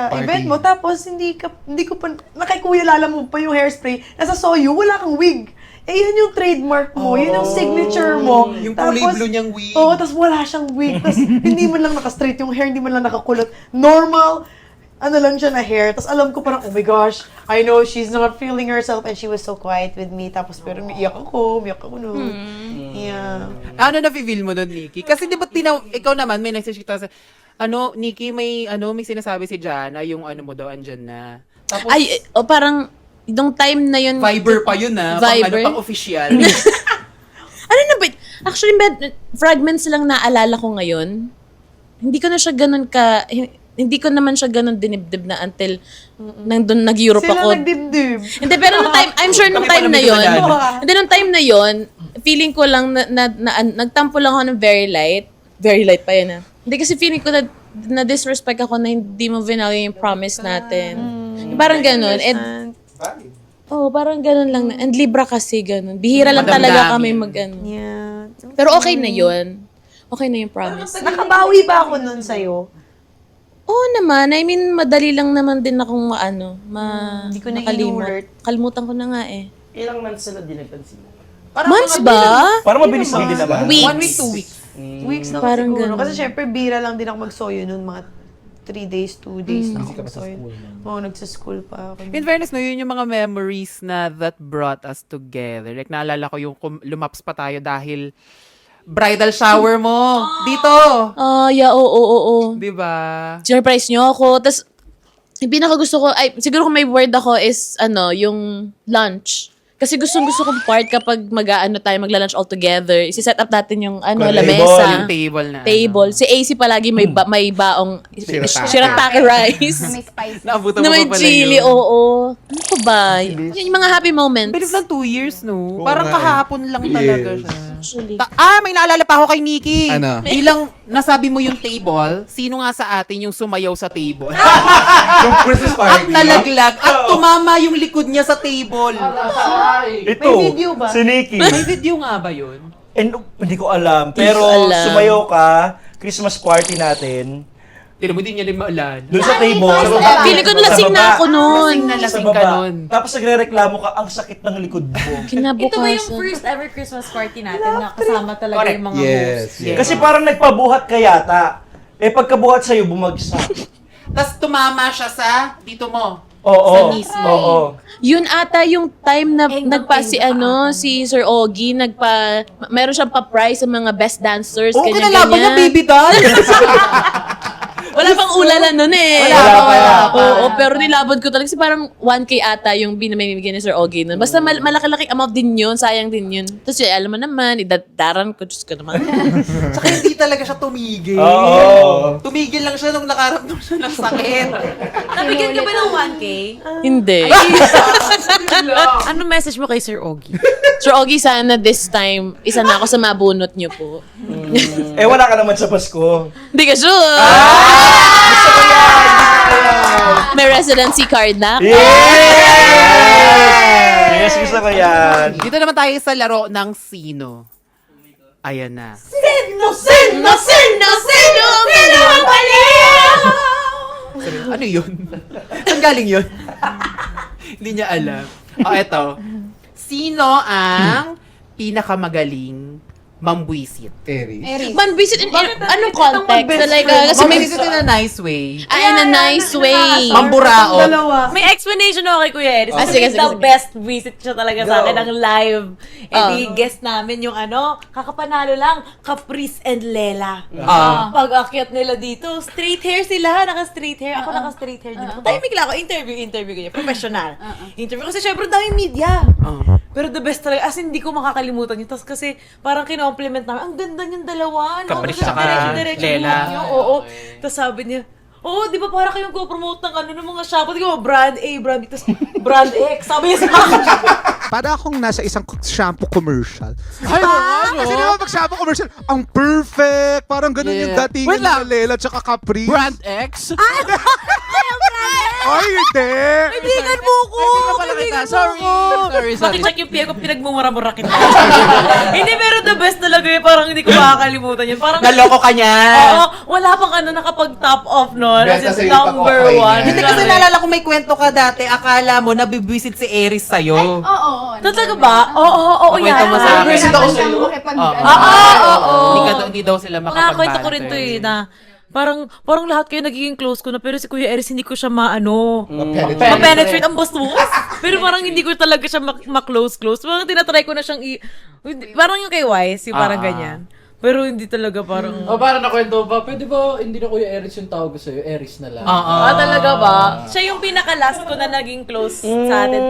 Party. event mo, tapos hindi ko pa, nakikuya Lala Move pa yung hairspray, nasa Soyu, wala kang wig. Yun yung trademark mo, yun yung signature mo. Yung kulay blue niyang wig. Oo, tapos wala siyang wig, tapos hindi man lang naka-straight yung hair, hindi man lang nakakulot. Normal, lang siya na hair. Tapos alam ko parang, oh my gosh, I know she's not feeling herself and she was so quiet with me. Tapos pero umiyak ako no. Yeah. Ano na-feel mo doon, Nikki? Kasi di ba ikaw naman may nagsisita sa, Nikki, may sinasabi si Jana, yung mo daw, andyan na. Tapos, Ay, parang, yung time na yun. Viber pa yun Viber? Pang official. Ano na ba? Actually, fragments lang naalala ko ngayon. Hindi ko na siya ganun hindi ko naman siya ganun dinibdib na until nandun nag-Europe Sila ako. nagdibdib. Hindi, pero nung time, I'm sure nung time na yon. Hindi, nung time na yon, feeling ko lang nagtampo lang ako ng very light. Very light pa yun Hindi kasi feeling ko na disrespect ako na hindi mo vinalue yung promise natin. Parang ganun. And, parang ganun lang. And Libra kasi ganun. Bihira lang talaga kami mag-ano. Yeah. Pero okay na yun. Okay na yung promise. Nakabawi ba ako nun sa'yo? Oo naman. I mean, madali lang naman din akong Hindi ko na makalimot. inulit. Kalimutan ko na nga eh. Ilang months sila dinagpansin mo? Months ba? Parang mabilis lang din naman. Weeks. 1 week, 2 weeks. Weeks na Parang siguro. ganun. Kasi syempre, bira lang din ako magsoyo nun. Mga 3 days, 2 days na ako magsoyo. Oo, nagsa-school pa ako. In fairness, no, yun yung mga memories na that brought us together. Like, naalala ko yung lumaps pa tayo dahil bridal shower mo. Dito. Yeah, oo. Diba? Surprise niyo ako. Tapos, yung pinakagusto ko, siguro kung may word ako is, yung lunch. Kasi gusto kong part kapag tayo magla-lunch all together. Isi-set up natin yung lamesa. Yung table na. Table. Si AC palagi may baong shirataki rice. May spice. Naabutan na mo may pa pala chili, yun. oo. Ano pa ba? Yan yung mga happy moments. Bilis lang 2 years, no? Oo Parang nga eh. kahapon lang talaga Yes. siya. Actually. May naalala pa ako kay Nikki. Ano? Bilang nasabi mo yung table, sino nga sa atin yung sumayaw sa table? Yung Christmas At party. nalaglag at tumama yung likod niya sa table. Ito, May video ba? si Nikki. May video nga ba yun? Hindi ko alam. Pero Hindi ko alam. sumayaw ka, Christmas party natin, Tino mo din niya rin maalala. doon sa table. Feeling ko nalasing na ako nun. Lasing Sa ka baba. nun. Tapos nagre-reklamo ka, ang sakit ng likod mo. Kinabukasan. Ito ba yung first ever Christmas party natin na kasama talaga Correct. yung mga Yes. hosts? yes. Kasi parang nagpabuhat ka yata. Pagkabuhat sa'yo, bumagsak. Tapos tumama siya sa dito mo. Oo. Sa mismo. Oo. Yun ata yung time na si Sir Ogie, meron siyang pa-prize sa mga best dancers, Oo, kinalaban niya, baby doll. Wala pang ulala nun eh. Wala pa. Oo, pero nilaban ko talaga kasi parang 1K ata yung binamimigay ni Sir Ogie nun. Basta malaki-laki amount din yun, sayang din yun. Tapos alam mo naman, idadaran ko, Diyos ko naman. Tsaka hindi talaga siya tumigil. Oo. Tumigil lang siya nung nakaramdam siya ng sakit. Nabigyan ka ba ng 1K? Hindi. Anong message mo kay Sir Ogie? Sir Ogie, sana this time, isa na ako sa mabunot niyo po. Wala ka naman sa Pasko. Hindi ka sure. May residency card na. Yes, gusto ko yan. Dito naman tayo sa laro ng sino. Ayan na. Sino? Ano yun? Saan galing yun? Hindi niya alam. Eto. Sino ang pinakamagaling mambwisit? Aries. Man, visit in anong context? Like, kasi may Mambwisit in a nice way. in a nice way. Mamburaot. Dalawa. May explanation ako kay Kuya Eris. Ah, Kasi sige, the sige. best visit siya talaga sa akin ng live. Di Oh. guest namin yung kakapanalo lang, Caprice and Lela. Ah. Pag-akyat nila dito, straight hair sila, naka-straight hair. Ako naka-straight hair din. Tahimik lang ako, interview ko niya, professional. Interview, kasi syempre daming media. Pero the best talaga, as in, hindi ko makakalimutan yun. Tapos kasi parang kino-compliment namin, ang ganda niyong dalawa. No? Caprice Kasi tsaka diretso Lela. niyo. Oo. Tapos sabi niya, di ba para kayong go-promote ng ng mga shampoo? Di ba, brand A, brand B, tapos brand X. Sabi niya sa akin. Para akong nasa isang shampoo commercial. Ay, Kasi di ba pag shampoo commercial, ang perfect! Parang ganun yung Yeah. dating Wait lang. ng Lela tsaka Capri. Brand X? Ay, hindi! Kaibigan mo ko! Kaibigan mo ko! Sorry. Pakicheck yung piya ko, pinagmumura-mura kita. Hindi, pero the best talaga yun. Parang hindi ko makakalimutan yun. Parang, Naloko ka niya. oo, wala pang nakapag-top off nun. Best As kasi in, yung number pag-off one. niya. Hindi kasi naalala ko may kwento ka dati. Akala mo nabibwisit si Aries sa'yo. Oo. Talaga ba? Oo, Kwento mo sa akin. Visit ako sa'yo. Hindi daw sila Nakakwento ko makapag-banter. rin to na parang lahat kayo nagiging close ko na pero si Kuya Eris hindi ko siya ma-penetrate ang bastos. Pero parang hindi ko talaga siya ma-close. Parang tinatry ko na siyang parang yung kay Wise, yung parang ganyan. Pero hindi talaga parang... Parang nakwento ba? Pwede ba hindi na Kuya Eris yung tawag ko sa'yo? Eris na lang. talaga ba? Siya yung pinaka-last ko na naging close sa atin.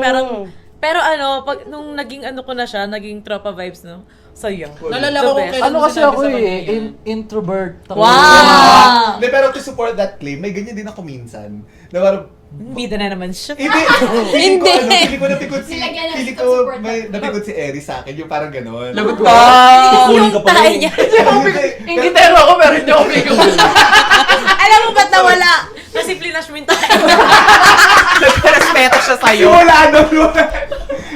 Pero ano, pag nung naging ano ko na siya, naging tropa vibes, no? Saya. Nalala The ko best. ano kasi Sinabi ako sa eh, kanya. introvert. Ako. Wow! Hindi, pero to support that claim, may ganyan din ako minsan. Na parang, Bida na naman siya. hindi, feeling ko napikot si, Sila ganun, feeling ko support may napikot si Eri sa akin, yung parang gano'n. Lagot ka. Kukunin ka pa rin. Ingitero ako pero hindi ako may Alam mo ba't nawala? Kasi flinashment tayo. Respeto siya sa'yo. Wala, no?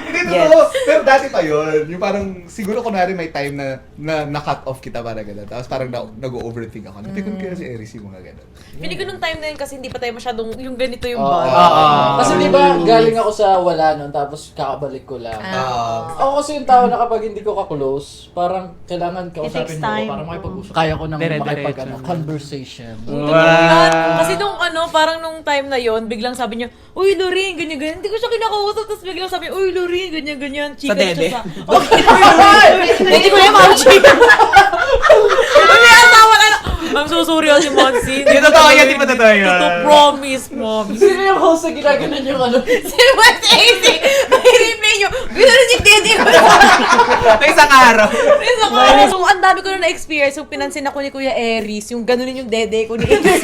Hindi, totoo. Pero dati pa yun. Yung parang, siguro kunwari may time na cut off kita para gano'n. Tapos parang nag-overthink ako. Napikot kaya si Eris yung mga gano'n. Hindi ko nung time na yun kasi hindi pa tayo masyadong yung ganito yung Oo. bond. Kasi di ba galing ako sa wala nun tapos kakabalik ko lang. Ako kasi yung tao na kapag hindi ko ka-close, parang kailangan kausapin takes mo time. ako para makipag-usap. Kaya ko nang Dire-diretso. conversation. Kasi nung parang nung time na yon biglang sabi niya, uy, Lorraine, ganyan-ganyan. Hindi ko siya kinakausap, tapos biglang sabi, uy, Lorraine, ganyan-ganyan. Chika dede? siya sa... Okay, hindi ko yung mga chika. Hindi, asawa ka na. I'm so sorry, Ate Monsi. Hindi totoo yan, di ba totoo yun? Totoo, promise, mom. Sino yung host na ginaganon yung ano? Sino ba si AC? I-replay nyo. Gano'n yung dede ko. Sa isang araw. So, ang dami ko na na-experience. Yung pinansin ako ni Kuya Aries, yung gano'n yung dede ko ni Aries.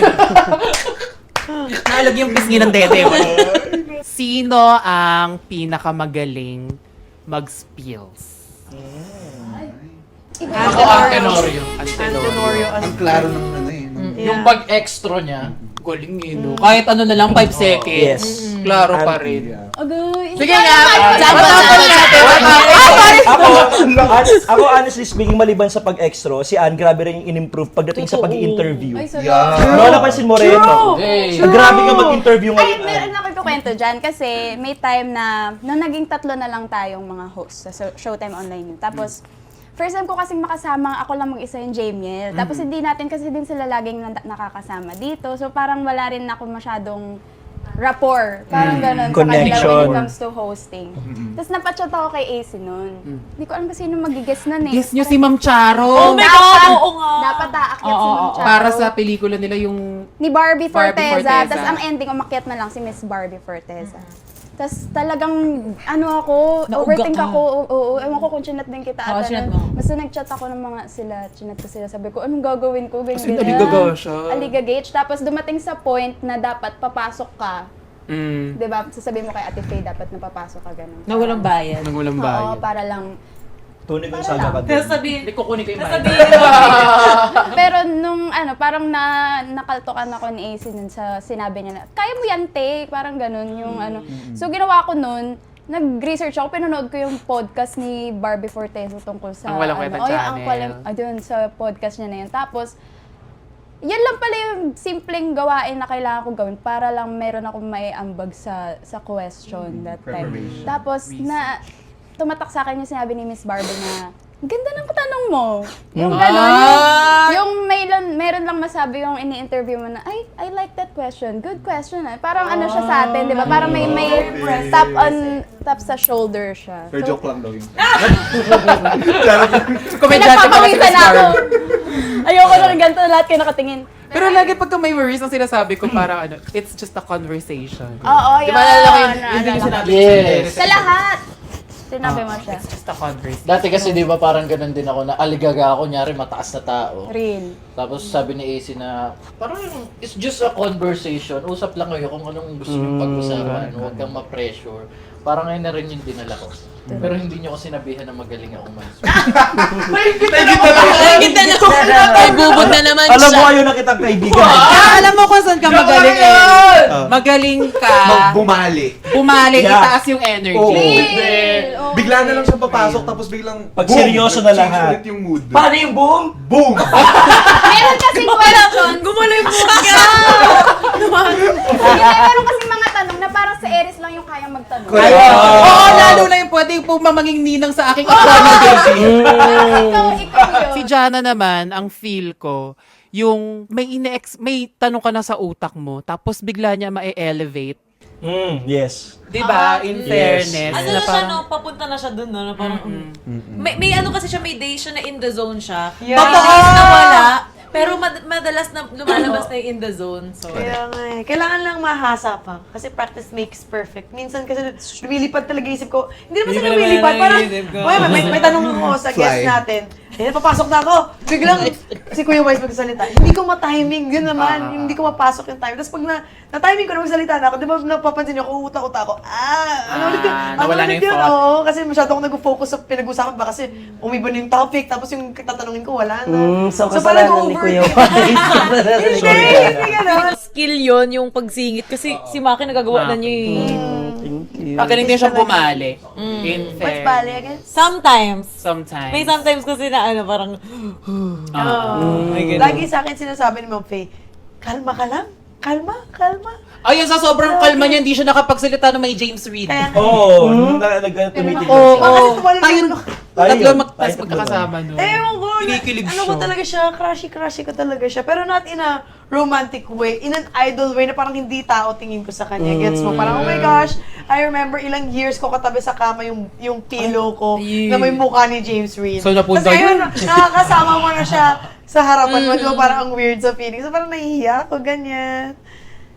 Naalag yung pisngi ng dede mo. Sino ang pinakamagaling mag-spills? Ako ang Tenorio. Tenorio. Ang klaro ng ano eh. Yung pag-extra niya, Galing eh, no? Kahit ano na lang, 5 seconds. Yes. Klaro pa rin. Agay. Sige nga. Ako honestly speaking, maliban sa pag-extra, si Ann, grabe rin yung in-improve pagdating sa pag-i-interview. Ay, salamat. No, napansin mo rin. hey. Grabe ka mag-interview Ay, ngayon. meron ako kwento dyan kasi may time na nung naging 3 na lang tayong mga host sa Showtime Online yun. Tapos, first time ko kasing makasama, ako lang mag-isa yung Jamiel. Tapos hindi natin kasi din sila laging nakakasama dito. So parang wala rin ako masyadong rapport. Parang ganun sa kanila when Connection. it comes to hosting. Tapos napachat ako kay AC nun. Hindi ko alam kasi sino mag-guess nun eh. Guess nyo si Ma'am Charo. Oh my God! Oo nga! Dapat aakyat si Ma'am Charo. Para sa pelikula nila yung... Ni Barbie Barbie Forteza. Forteza. Tapos ang ending, umakyat na lang si Miss Barbie Forteza. Tapos talagang, ano ako, Nauga overthink ka. ako. Oo, ewan ko kung chinat din kita. Oo, ata chinat nun. mo. Basta nag-chat ako ng mga sila, chinat ko sila. Sabi ko, anong gagawin ko? Ganyan, Kasi ganyan. naligaga siya. Aligagage. Tapos dumating sa point na dapat papasok ka. Mm, Diba? Sasabihin mo kay Ate Faye, dapat napapasok ka ganun. Na walang bayad. nang walang Oo, bayad. para lang. Tunay ko yung saga ka Tapos doon. sabihin, Hindi kukunin ko yung bayad. Pero nung parang nakaltokan ako ni AC nun sa sinabi niya na, kaya mo yan, te. Parang ganun yung ano. So ginawa ko nun, nag-research ako, pinanood ko yung podcast ni Barbie Forteza tungkol sa... Ang Walang Kwenta Channel. Ayun, sa podcast niya na yun. Tapos, yan lang pala yung simpleng gawain na kailangan ko gawin para lang meron akong maiambag sa question that time. Preparation. Tapos, tumatak sa akin yung sinabi ni Miss Barbie na, "Ang ganda ng tanong mo." Yung gano'n, yung meron lang masabi yung ini-interview mo na, "Ay, I like that question. Good question." Parang ano siya sa atin, di ba? Parang may tap sa shoulder siya. Pero joke lang daw yun. Pinagpapawisan ako. Ayoko na ganito, lahat kayo nakatingin. Pero lagi pagka may worries, ang sinasabi ko parang ano, it's just a conversation. Oo, Di yun. ba naalala ko yung hindi yung sinabi ko Yes. Sa lahat. Sinabi mo siya. It's just a conversation. Dati kasi di ba parang ganun din ako na aligaga ako, nyari mataas na tao. Real. Tapos sabi ni AC na, parang it's just a conversation. Usap lang kayo kung anong gusto nyo pag-usapan. Huwag kang ma-pressure. Parang ngayon na rin yung dinala ko. Pero hindi nyo ko sinabihan na magaling ako mag-speak. kita na ko. Ay, bubod na naman Alam mo, siya. ayaw na kitang kaibigan. Alam mo kung saan ka magaling eh. Magaling ka. Bumali. Bumali, Yeah. itaas yung energy. Oo. Real. Oo. Bigla na lang siya papasok tapos biglang Pag boom! seryoso na Nag-change lahat. ulit yung mood. Paano yung boom? Boom! Meron kasing question. Gumalo yung buhok niya. Hindi, meron kasing mga tanong na parang sa Eris lang yung kayang magtanong. Oo, lalo na yung pwede po mamanging ninang sa aking accommodation. Ikaw yun. Si Jana naman, ang feel ko, yung may tanong ka na sa utak mo, tapos bigla niya ma-elevate. Yes. Diba? In Yes. fairness. Ano na siya, no? Papunta na siya dun, no? Na parang, may ano kasi siya, may day siya na in the zone siya. Yeah. Pag days na wala, Pero madalas na lumalabas na yung in the zone. So, Kaya nga eh. Kailangan lang mahasa pa. Kasi practice makes perfect. Minsan kasi lumilipad talaga isip ko. Hindi naman sa lumilipad. Parang, may tanong ako sa guest Fly. natin. Eh, papasok na ako. Biglang, si Kuya Wise magsalita. Hindi ko ma-timing. Yun naman. Hindi ko mapasok yung time. Tapos pag na-timing ko na magsalita na ako, di ba napapansin niyo, kung uta-uta ako, ano ulit yun? nawala na yung thought. Oo, kasi masyado akong nag-focus sa pinag-usapan ba kasi umiba na yung topic, tapos yung tatanungin ko, wala na. So, parang kasalanan ni Kuya Wise. Hindi gano'n. skill yon yung pagsingit. Kasi si Maki nagagawa na niya eh. Pagaling din siyang pumali. In What's fair. bali again? Sometimes. Sometimes. May sometimes kasi na parang, Lagi sa akin sinasabi ni Ma'am Faye, kalma ka lang. Kalma. Ayun, sa sobrang kalma niya, hindi siya nakapagsalita ng may James Reid. Oo, tumitigil Oo. siya. Tatlo Tayo magkakasama no. Ewan ko. Kinikilig Ano ko siya. talaga siya, crush ko talaga siya. Pero not in a romantic way, in an idol way na parang hindi tao tingin ko sa kanya. Gets mo? Parang, oh my gosh, I remember ilang years ko katabi sa kama yung pillow ko na may mukha ni James Reid. So, napunta Tapos ngayon, yun. nakakasama mo na siya sa harapan mo. Di ba parang ang weird sa feeling. So parang nahihiya ako, ganyan.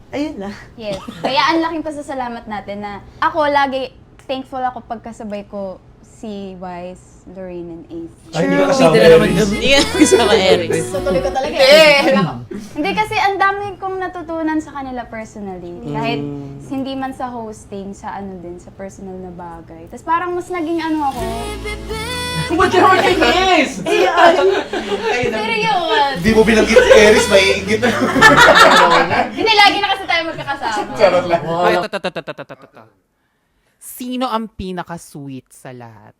Ayun na. Yes. Kaya ang laking pasasalamat natin na ako lagi thankful ako pagkasabay ko si Wise, Lorraine, and Ace. Ay, hindi ka kasama, Aries. Hindi ka kasama Aries. Tutuloy ko talaga eh. Hindi kasi ang dami kong natutunan sa kanila personally. Kahit hindi man sa hosting, sa ano din, sa personal na bagay. Tapos parang mas naging ano ako. Ba't ka naman kay Miss? Seryoso! Di mo binanggit si Aries, may ingit na. Hindi, lagi na kasi tayo magkakasama. Charot lang. Ay, ito. Sino ang pinaka-sweet sa lahat?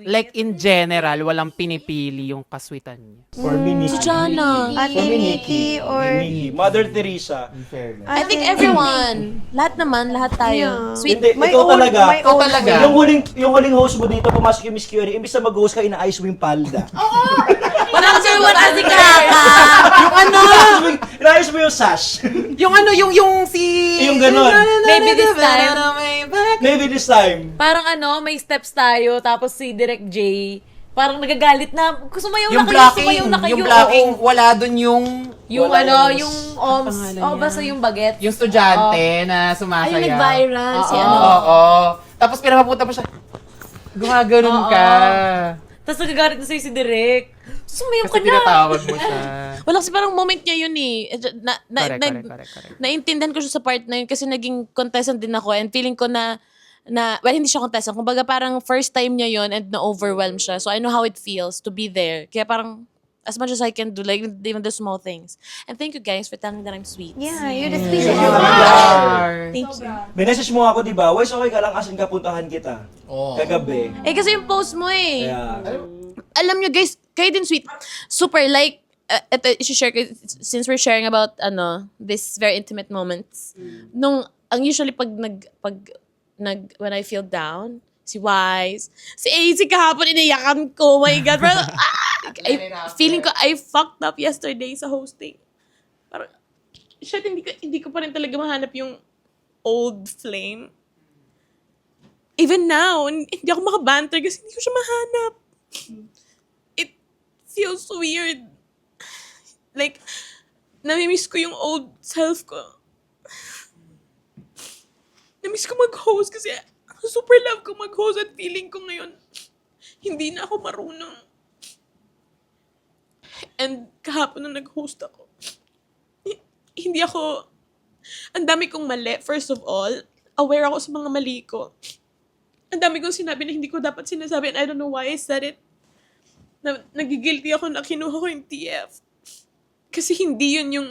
Like in general, walang pinipili yung kaswitan niya. For me, Nikki. Si Jana. Ate Nikki or... Nikki. Mother Teresa. I think everyone. Lahat naman, lahat tayo. Sweet. Hindi, May ikaw own- talaga. may own talaga. Yung huling host mo dito, pumasok yung Miss Curie, imbis na mag-host ka, inaayos mo yung palda. Number one as kaka. Yung ano? Inaayos mo yung sash. Yung ano, yung si... Yung ganon. maybe this time. Maybe this time. Parang ano, may steps tayo, tapos si Direct J, parang nagagalit na, sumayaw Yung na kayo, blocking, sumayaw na kayo. yung blocking, Oo. wala dun yung... Yung Wala ano, yung- yung OMS, basta yung bagets. Yung estudyante na sumasaya. Ayun, nag-viral. Si Oo, ano. oo. Tapos pinapapunta pa siya. Gumaganon Oo. ka. Tapos nagagalit na sa'yo si Direct. Sumayaw Kasi ka na. pinatawag mo siya. Wala kasi parang moment niya yun eh. Correct. Naintindihan ko siya sa part na yun kasi naging contestant din ako and feeling ko na well, hindi siya contestant. Kumbaga parang first time niya yun and na-overwhelm siya. So I know how it feels to be there. Kaya parang as much as I can do, like even the small things. And thank you guys for telling me that I'm sweet. Yeah, you're the sweetest. Thank you. May message mo ako, di ba? Wais, okay ka lang, asan ka puntahan kita? Oo. Kagabi. Eh kasi yung post mo eh. Kaya, Alam nyo guys, kayo din sweet. Super like, ito, i-share ko, since we're sharing about, this very intimate moments. Ang usually when I feel down, si Wise, si AC kahapon, inayakan ko, oh my God. Parang, feeling ko, I fucked up yesterday sa hosting. Parang, shit, hindi ko pa rin talaga mahanap yung old flame. Even now, hindi ako makabanter kasi hindi ko siya mahanap. It feels weird. Like, namimiss ko yung old self ko. Namiss ko mag-host kasi super love ko mag-host at feeling ko ngayon, hindi na ako marunong. And kahapon nung nag-host ako, hindi ako, ang dami kong mali. First of all, aware ako sa mga mali ko. Ang dami kong sinabi na hindi ko dapat sinasabi and I don't know why I said it. Nagigilty ako na kinuha ko yung TF. Kasi hindi yun yung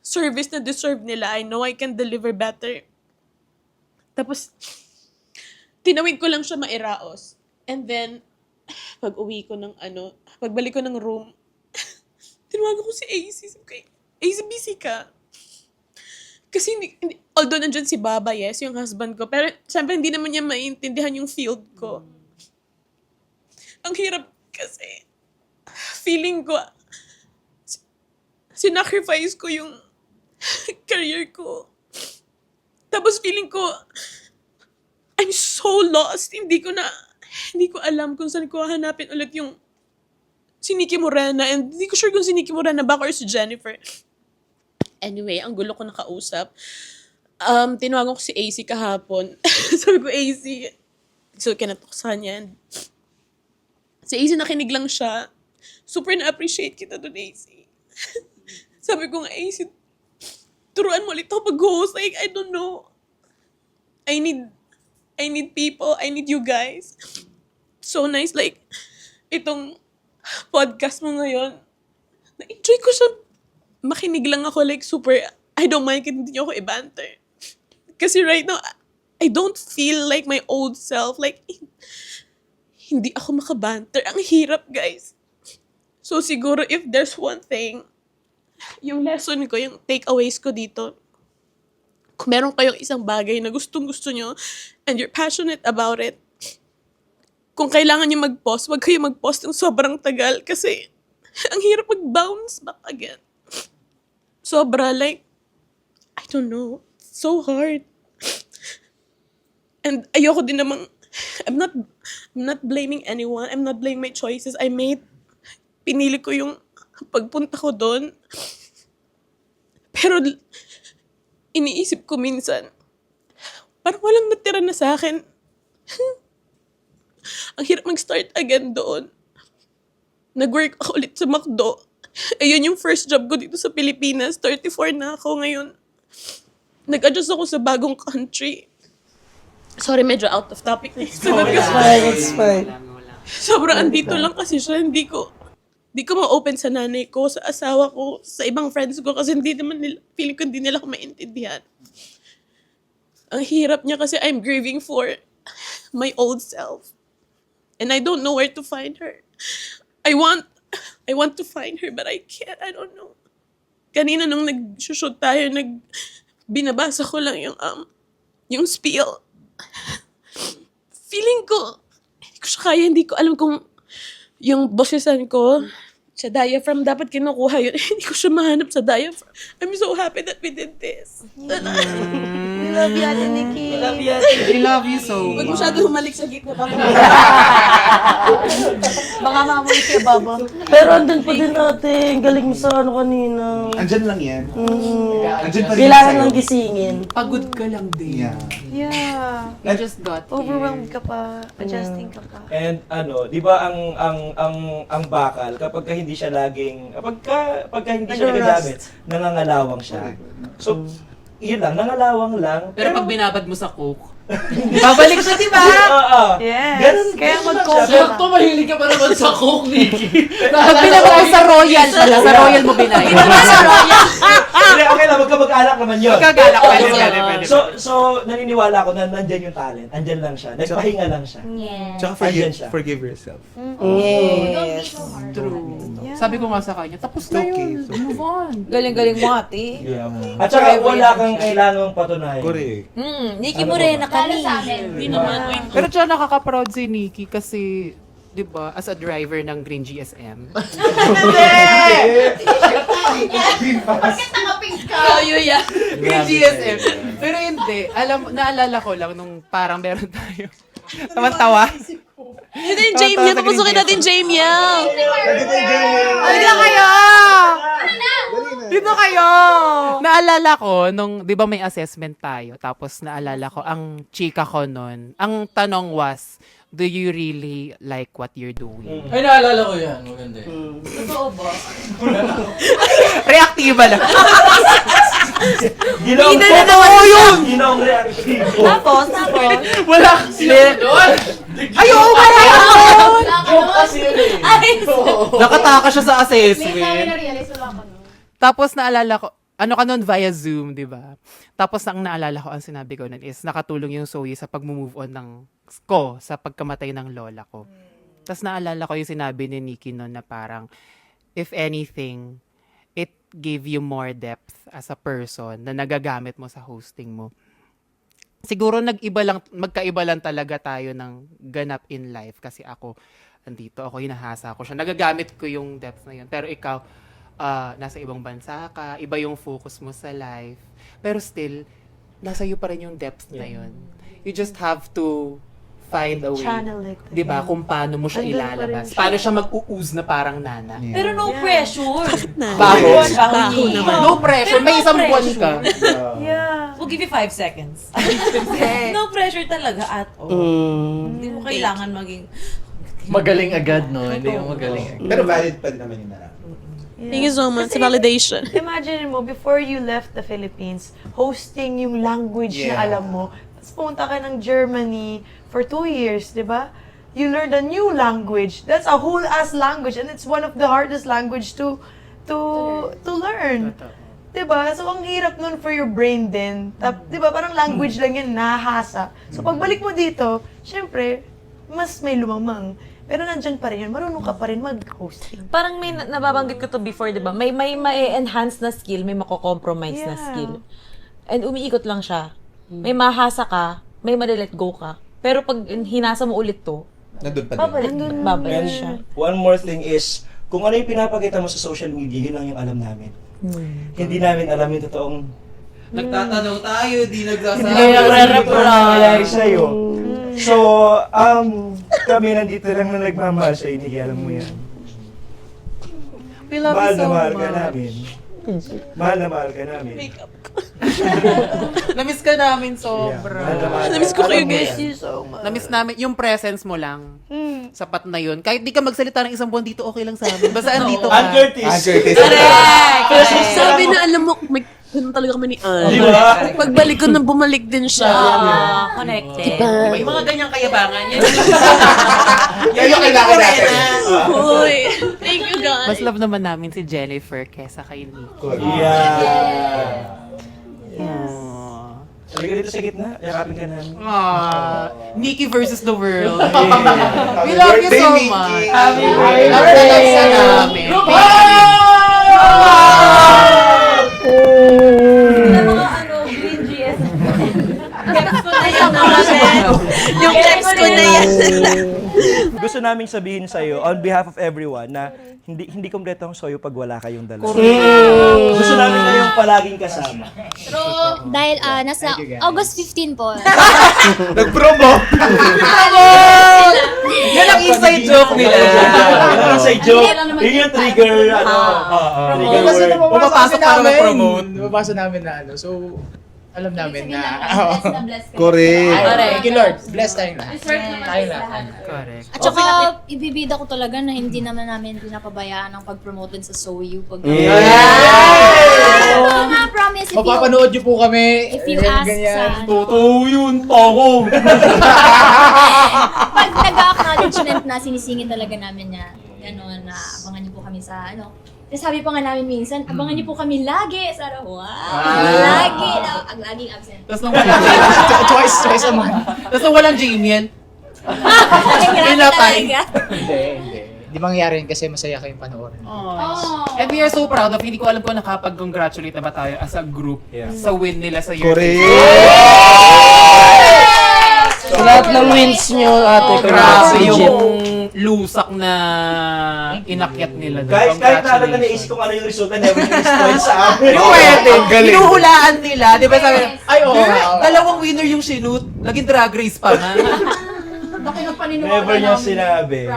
service na deserve nila. I know I can deliver better. Tapos, tinawid ko lang siya mairaos. And then, pagbalik ko ng room, tinawagan ko si AC. Sabi ko, AC, busy ka. Kasi although nandyan si Baba, yes, yung husband ko, pero syempre hindi naman niya maintindihan yung field ko. Ang hirap kasi, feeling ko, sinacrifice ko yung career ko. Tapos feeling ko, I'm so lost. Hindi ko alam kung saan ko hanapin ulit yung si Nikki Morena, and hindi ko sure kung si Nikki Morena ba or si Jennifer. Anyway, ang gulo ko nakausap. Tinawagan ko si AC kahapon. Sabi ko, AC, so kinatok sa kanya. And si AC nakinig lang siya. Super na-appreciate kita doon, AC. Sabi ko nga, AC, turuan mo ulit ako pag-host. Like, I don't know. I need people. I need you guys. So nice. Like, itong podcast mo ngayon, na-enjoy ko siya. Makinig lang ako. Like, super, I don't mind kung hindi niyo ako i-banter. Kasi right now, I don't feel like my old self. Like, hindi ako makabanter. Ang hirap, guys. So, siguro, if there's one thing, yung lesson ko, yung takeaways ko dito, kung meron kayong isang bagay na gustong-gusto nyo and you're passionate about it, kung kailangan nyo mag-pause, wag kayo mag-pause ng sobrang tagal kasi ang hirap mag-bounce back again. Sobra, like, I don't know, it's so hard. And ayoko din namang, I'm not blaming anyone, I'm not blaming my choices I made. Pinili ko yung pagpunta ko doon. Pero iniisip ko minsan, parang walang natira na sa akin. Ang hirap mag-start again doon. Nag-work ako ulit sa McDo. Ayun yung first job ko dito sa Pilipinas. 34 na ako ngayon. Nag-adjust ako sa bagong country. Sorry, medyo out of topic na. It's fine. Sobrang andito lang kasi siya. Hindi ko ma-open sa nanay ko, sa asawa ko, sa ibang friends ko kasi feeling ko hindi nila ako maintindihan. Ang hirap niya kasi I'm grieving for my old self. And I don't know where to find her. I want to find her but I can't. I don't know. Kanina nung nag-shoot tayo, binabasa ko lang yung spiel. Feeling ko, hindi ko siya kaya, hindi ko alam kung yung bossesan ko, sa diaphragm, dapat kinukuha yun. Hindi ko siya mahanap sa diaphragm. I'm so happy that we did this. We love you, Ate Nikki. We love you so Huwag much. masyado humalik sa gitna. Baka mamoy siya, Baba. Pero andun pa din ate, ang galing mo sa ano kanina. Andyan lang yan. Andyan pa rin Kailangan sa'yo. lang gisingin. Pagod ka lang din. Yeah. Yeah. You just got here. Overwhelmed ka pa. Adjusting ka pa. And di ba ang bakal kapag hindi siya laging pagka hindi siya nagagamit, nangangalawang siya. So, yun lang, nangalawang lang. Pero pag binabad mo sa coke, babalik siya, di ba? Oo. Yes. Ganun, Kaya ganun mag-coke lang siya. Sakto, mahilig ka pa naman sa coke, Nikki. Pag binabad mo sa royal pala, sa royal mo binayad. Hindi, okay lang, magkamag-alak naman yun. Magkagalak, pwede. So, naniniwala ako na nandyan yung talent. Andyan lang siya. Nagpahinga lang siya. Tsaka Andyan siya. forgive yourself. Yes. True. Sabi ko nga sa kanya, tapos na yun. Move on. Galing-galing mo, ate. Yeah. At saka wala kang kailangang patunayan. Correct. Nikki Morena kami. Hindi naman. Pero tsaka nakaka-proud si Nikki kasi, di ba, as a driver ng Green GSM. Green GSM. Pero hindi, naalala ko lang nung parang meron tayo. Tawa-tawa. Hindi, Jamiel. Papasokin natin Jamiel. Dito kayo! Dito kayo! Naalala ko, nung, di ba may assessment tayo, tapos naalala ko, ang chika ko nun, ang tanong was, do you really like what you're doing? Ay, naalala ko yan. Maganda yun. Totoo ba? Reactiva lang. Ginoong totoo yun! Ginoong reactive. Tapos. Wala kasi. Ayoko ka na Joke kasi yun eh. Nakataka siya sa assessment. na-realize wala ko. Tapos naalala ko, ano ka nun via Zoom, di ba? Tapos ang naalala ko, ang sinabi ko nun is, nakatulong yung Zoe sa pag-move on sa pagkamatay ng lola ko. Tapos naalala ko yung sinabi ni Nikki nun na parang, if anything, it gave you more depth as a person na nagagamit mo sa hosting mo. Siguro magkaiba lang talaga tayo ng ganap in life kasi ako, andito ako, hinahasa ko siya. Nagagamit ko yung depth na yun. Pero ikaw, nasa ibang bansa ka, iba yung focus mo sa life. Pero still, nasa iyo pa rin yung depth na yun. You just have to find a way. Channel like that. 'Di ba? Kung paano mo siya Andun pa rin ilalabas. siya. Paano siya mag-ooze na parang nana. Pero no pressure. Baho. Baho naman. No pressure. Pero May no isang buwan ka. Yeah. We'll give you 5 seconds. No pressure talaga at all. Hindi mo kailangan maging... Magaling agad, no? Hindi mo magaling agad. Pero valid pa din naman yung narap. Thank you so much sa validation. Imagine mo, before you left the Philippines, hosting yung language na alam mo, tapos pumunta ka ng Germany for 2 years, di ba? You learned a new language. That's a whole ass language and it's one of the hardest language to learn. Diba? So, ang hirap nun for your brain din. Diba? Parang language lang yan, nahasa. So, pagbalik mo dito, syempre, mas may lumamang. Pero nandyan pa rin yun. Marunong ka pa rin mag-hosting. Parang may nababanggit ko to before, di ba? May enhance na skill, may mako-compromise na Yeah. skill. And umiikot lang siya. May mahasa ka, may ma-let go ka. Pero pag hinasa mo ulit to, Nandun pa din. babalik siya. One more thing is, kung ano yung pinapakita mo sa social media, yun lang yung alam namin. Hindi namin alam yung totoong Nagtatanong tayo, di nagsasabi. hindi nangyayari sa'yo. So, kami nandito lang na nagmamahal sa'yo, hindi alam mo yan. We love Mahal you na so mahal ka much. namin. Mahal na mahal ka namin. Namiss ka namin sobra. Mahal na mahal ka. Namiss ko kayo, Alam mo guys. yan. Namiss namin, yung presence mo lang. Sapat na yun. Kahit di ka magsalita ng isang buwan dito, okay lang sa amin. Basta andito ka. Ann Curtis. Sabi na alam mo, may ganun talaga kami ni Ann. Di ba? Pagbalik ko nang bumalik din siya. Connected. May mga ganyang kayabangan. Yan yung kailangan natin. Uy, thank you guys. Mas love naman namin si Jennifer kesa kay Nico. Yeah. Halika dito sa gitna, yakapin ka namin. Nikki versus the world. Yeah. We love you so Birthday, much. Nikki. Happy Love na love ka namin. Green GS. Yung text ko na yan. Gusto naming sabihin sa'yo, on behalf of everyone, na hindi kompleto ang soyo pag wala kayong dalawa. Gusto namin kayong palaging kasama. Dahil nasa August 15 po. Nag-promo! Yan ang inside joke nila. Yan ang side joke. Yun yung trigger, trigger word. Pumapasok para mag-promote. Nababasa namin na ano. So, alam namin na... Correct. Thank you, Lord. Bless tayong lahat. Tayong lahat. Correct. At saka, ibibida ko talaga na hindi naman namin pinapabayaan ang pag-promote din sa SOU. Mga promise, Mapapanood niyo po kami. if you ask sa, Totoo yun, tango. pag nag-acknowledgement na sinisingit talaga namin niya, gano'n na abangan niyo po kami sa ano. Kasi sabi pa nga namin minsan, abangan niyo po kami lagi sa lagi, ang laging absent. Tapos nung walang Twice a month. Tapos nung walang Jamie, Pinapay. Hindi. Di mangyayari yun kasi masaya kayong panoorin. And we are so proud of, hindi ko alam kung nakapag-congratulate na ba tayo as a group sa win nila sa year. Sa lahat ng wins nyo, ate, Grabe legit. yung lusak na inakyat nila. Kahit naalala na naisip kung ano yung resulta, never yung point sa amin. Yung pwede. Hinuhulaan nila. Di ba sabi, Ay, oo. dalawang winner yung sinut. Naging drag race pa nga. Never niya sinabi.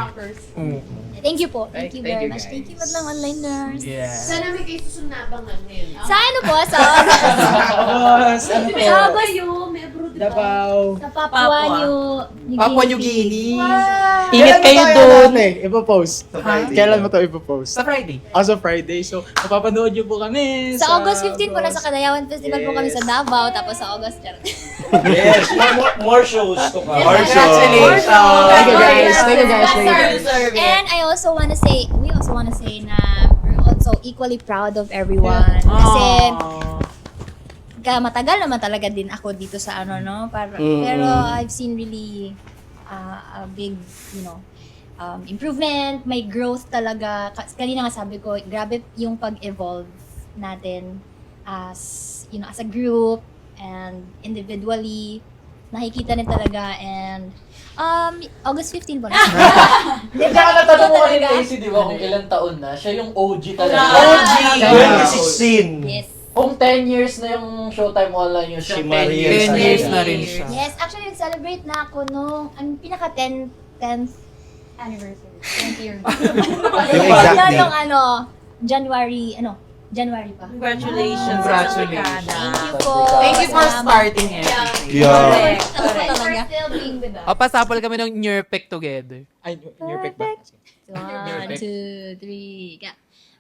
Thank you po. Thank you Thank very you, much. guys. Thank you, Madlang Online Nurse. Sana may kayo susunod na abangan ngayon. Sa ano po? Sa August. Davao. Sa Papua Papua New Guinea. Ingat kayo doon. Ipopost. Kailan mo to ipopost? Sa Friday. As of Friday. So, mapapanood niyo po kami Sa August 15 po, nasa Kadayawan Festival po kami sa Davao. Tapos sa August, Yes, more shows to come. Congratulations. Thank you guys. Thank you guys. Thank you. And I also want to say, we also want to say na we're also equally proud of everyone. Kasi, matagal naman talaga din ako dito sa ano, no? Pero I've seen really a big, improvement, may growth talaga. Kanina nga sabi ko, grabe yung pag-evolve natin as a group and individually. Nakikita rin talaga and August 15 po na. Kaya natanong mo kanina AC, di ba, kung ilang taon na, siya yung OG talaga. OG! 2016. Yes. Kung 10 years na yung Showtime Online yun, siya Si 10 Mariel years na 10 years rin. na rin siya. Yes, actually nag-celebrate na ako nung ang pinaka 10th anniversary. 10th year. exact date. Nung January pa. Congratulations. Congratulations. Thank you po. Thank you for Salamat. starting it. Yeah. Thanks for still being with us. O, pasapol kami ng New Year pick together. Ay, your pick ba? 1, 2, 3, go.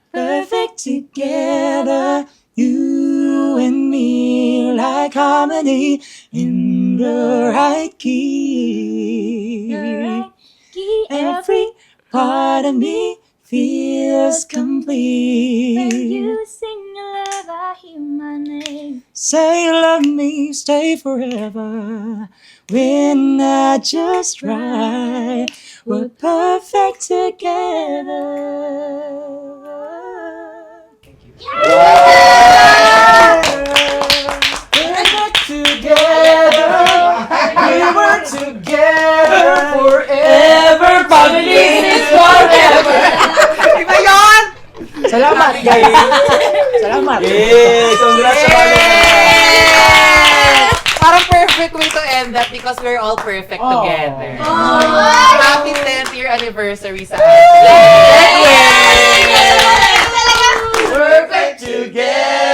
Perfect together, you and me, like harmony in the right key. Every part of me feels complete. When you sing love, I hear my name. Say you love me, stay forever. We're not just right, we're perfect together. We were together forever. Family is forever. Iba yun! Salamat, guys! Salamat! Yay! Congrats sa mga Parang perfect way to end that because we're all perfect together. Happy 10th year anniversary sa atin. Perfect together.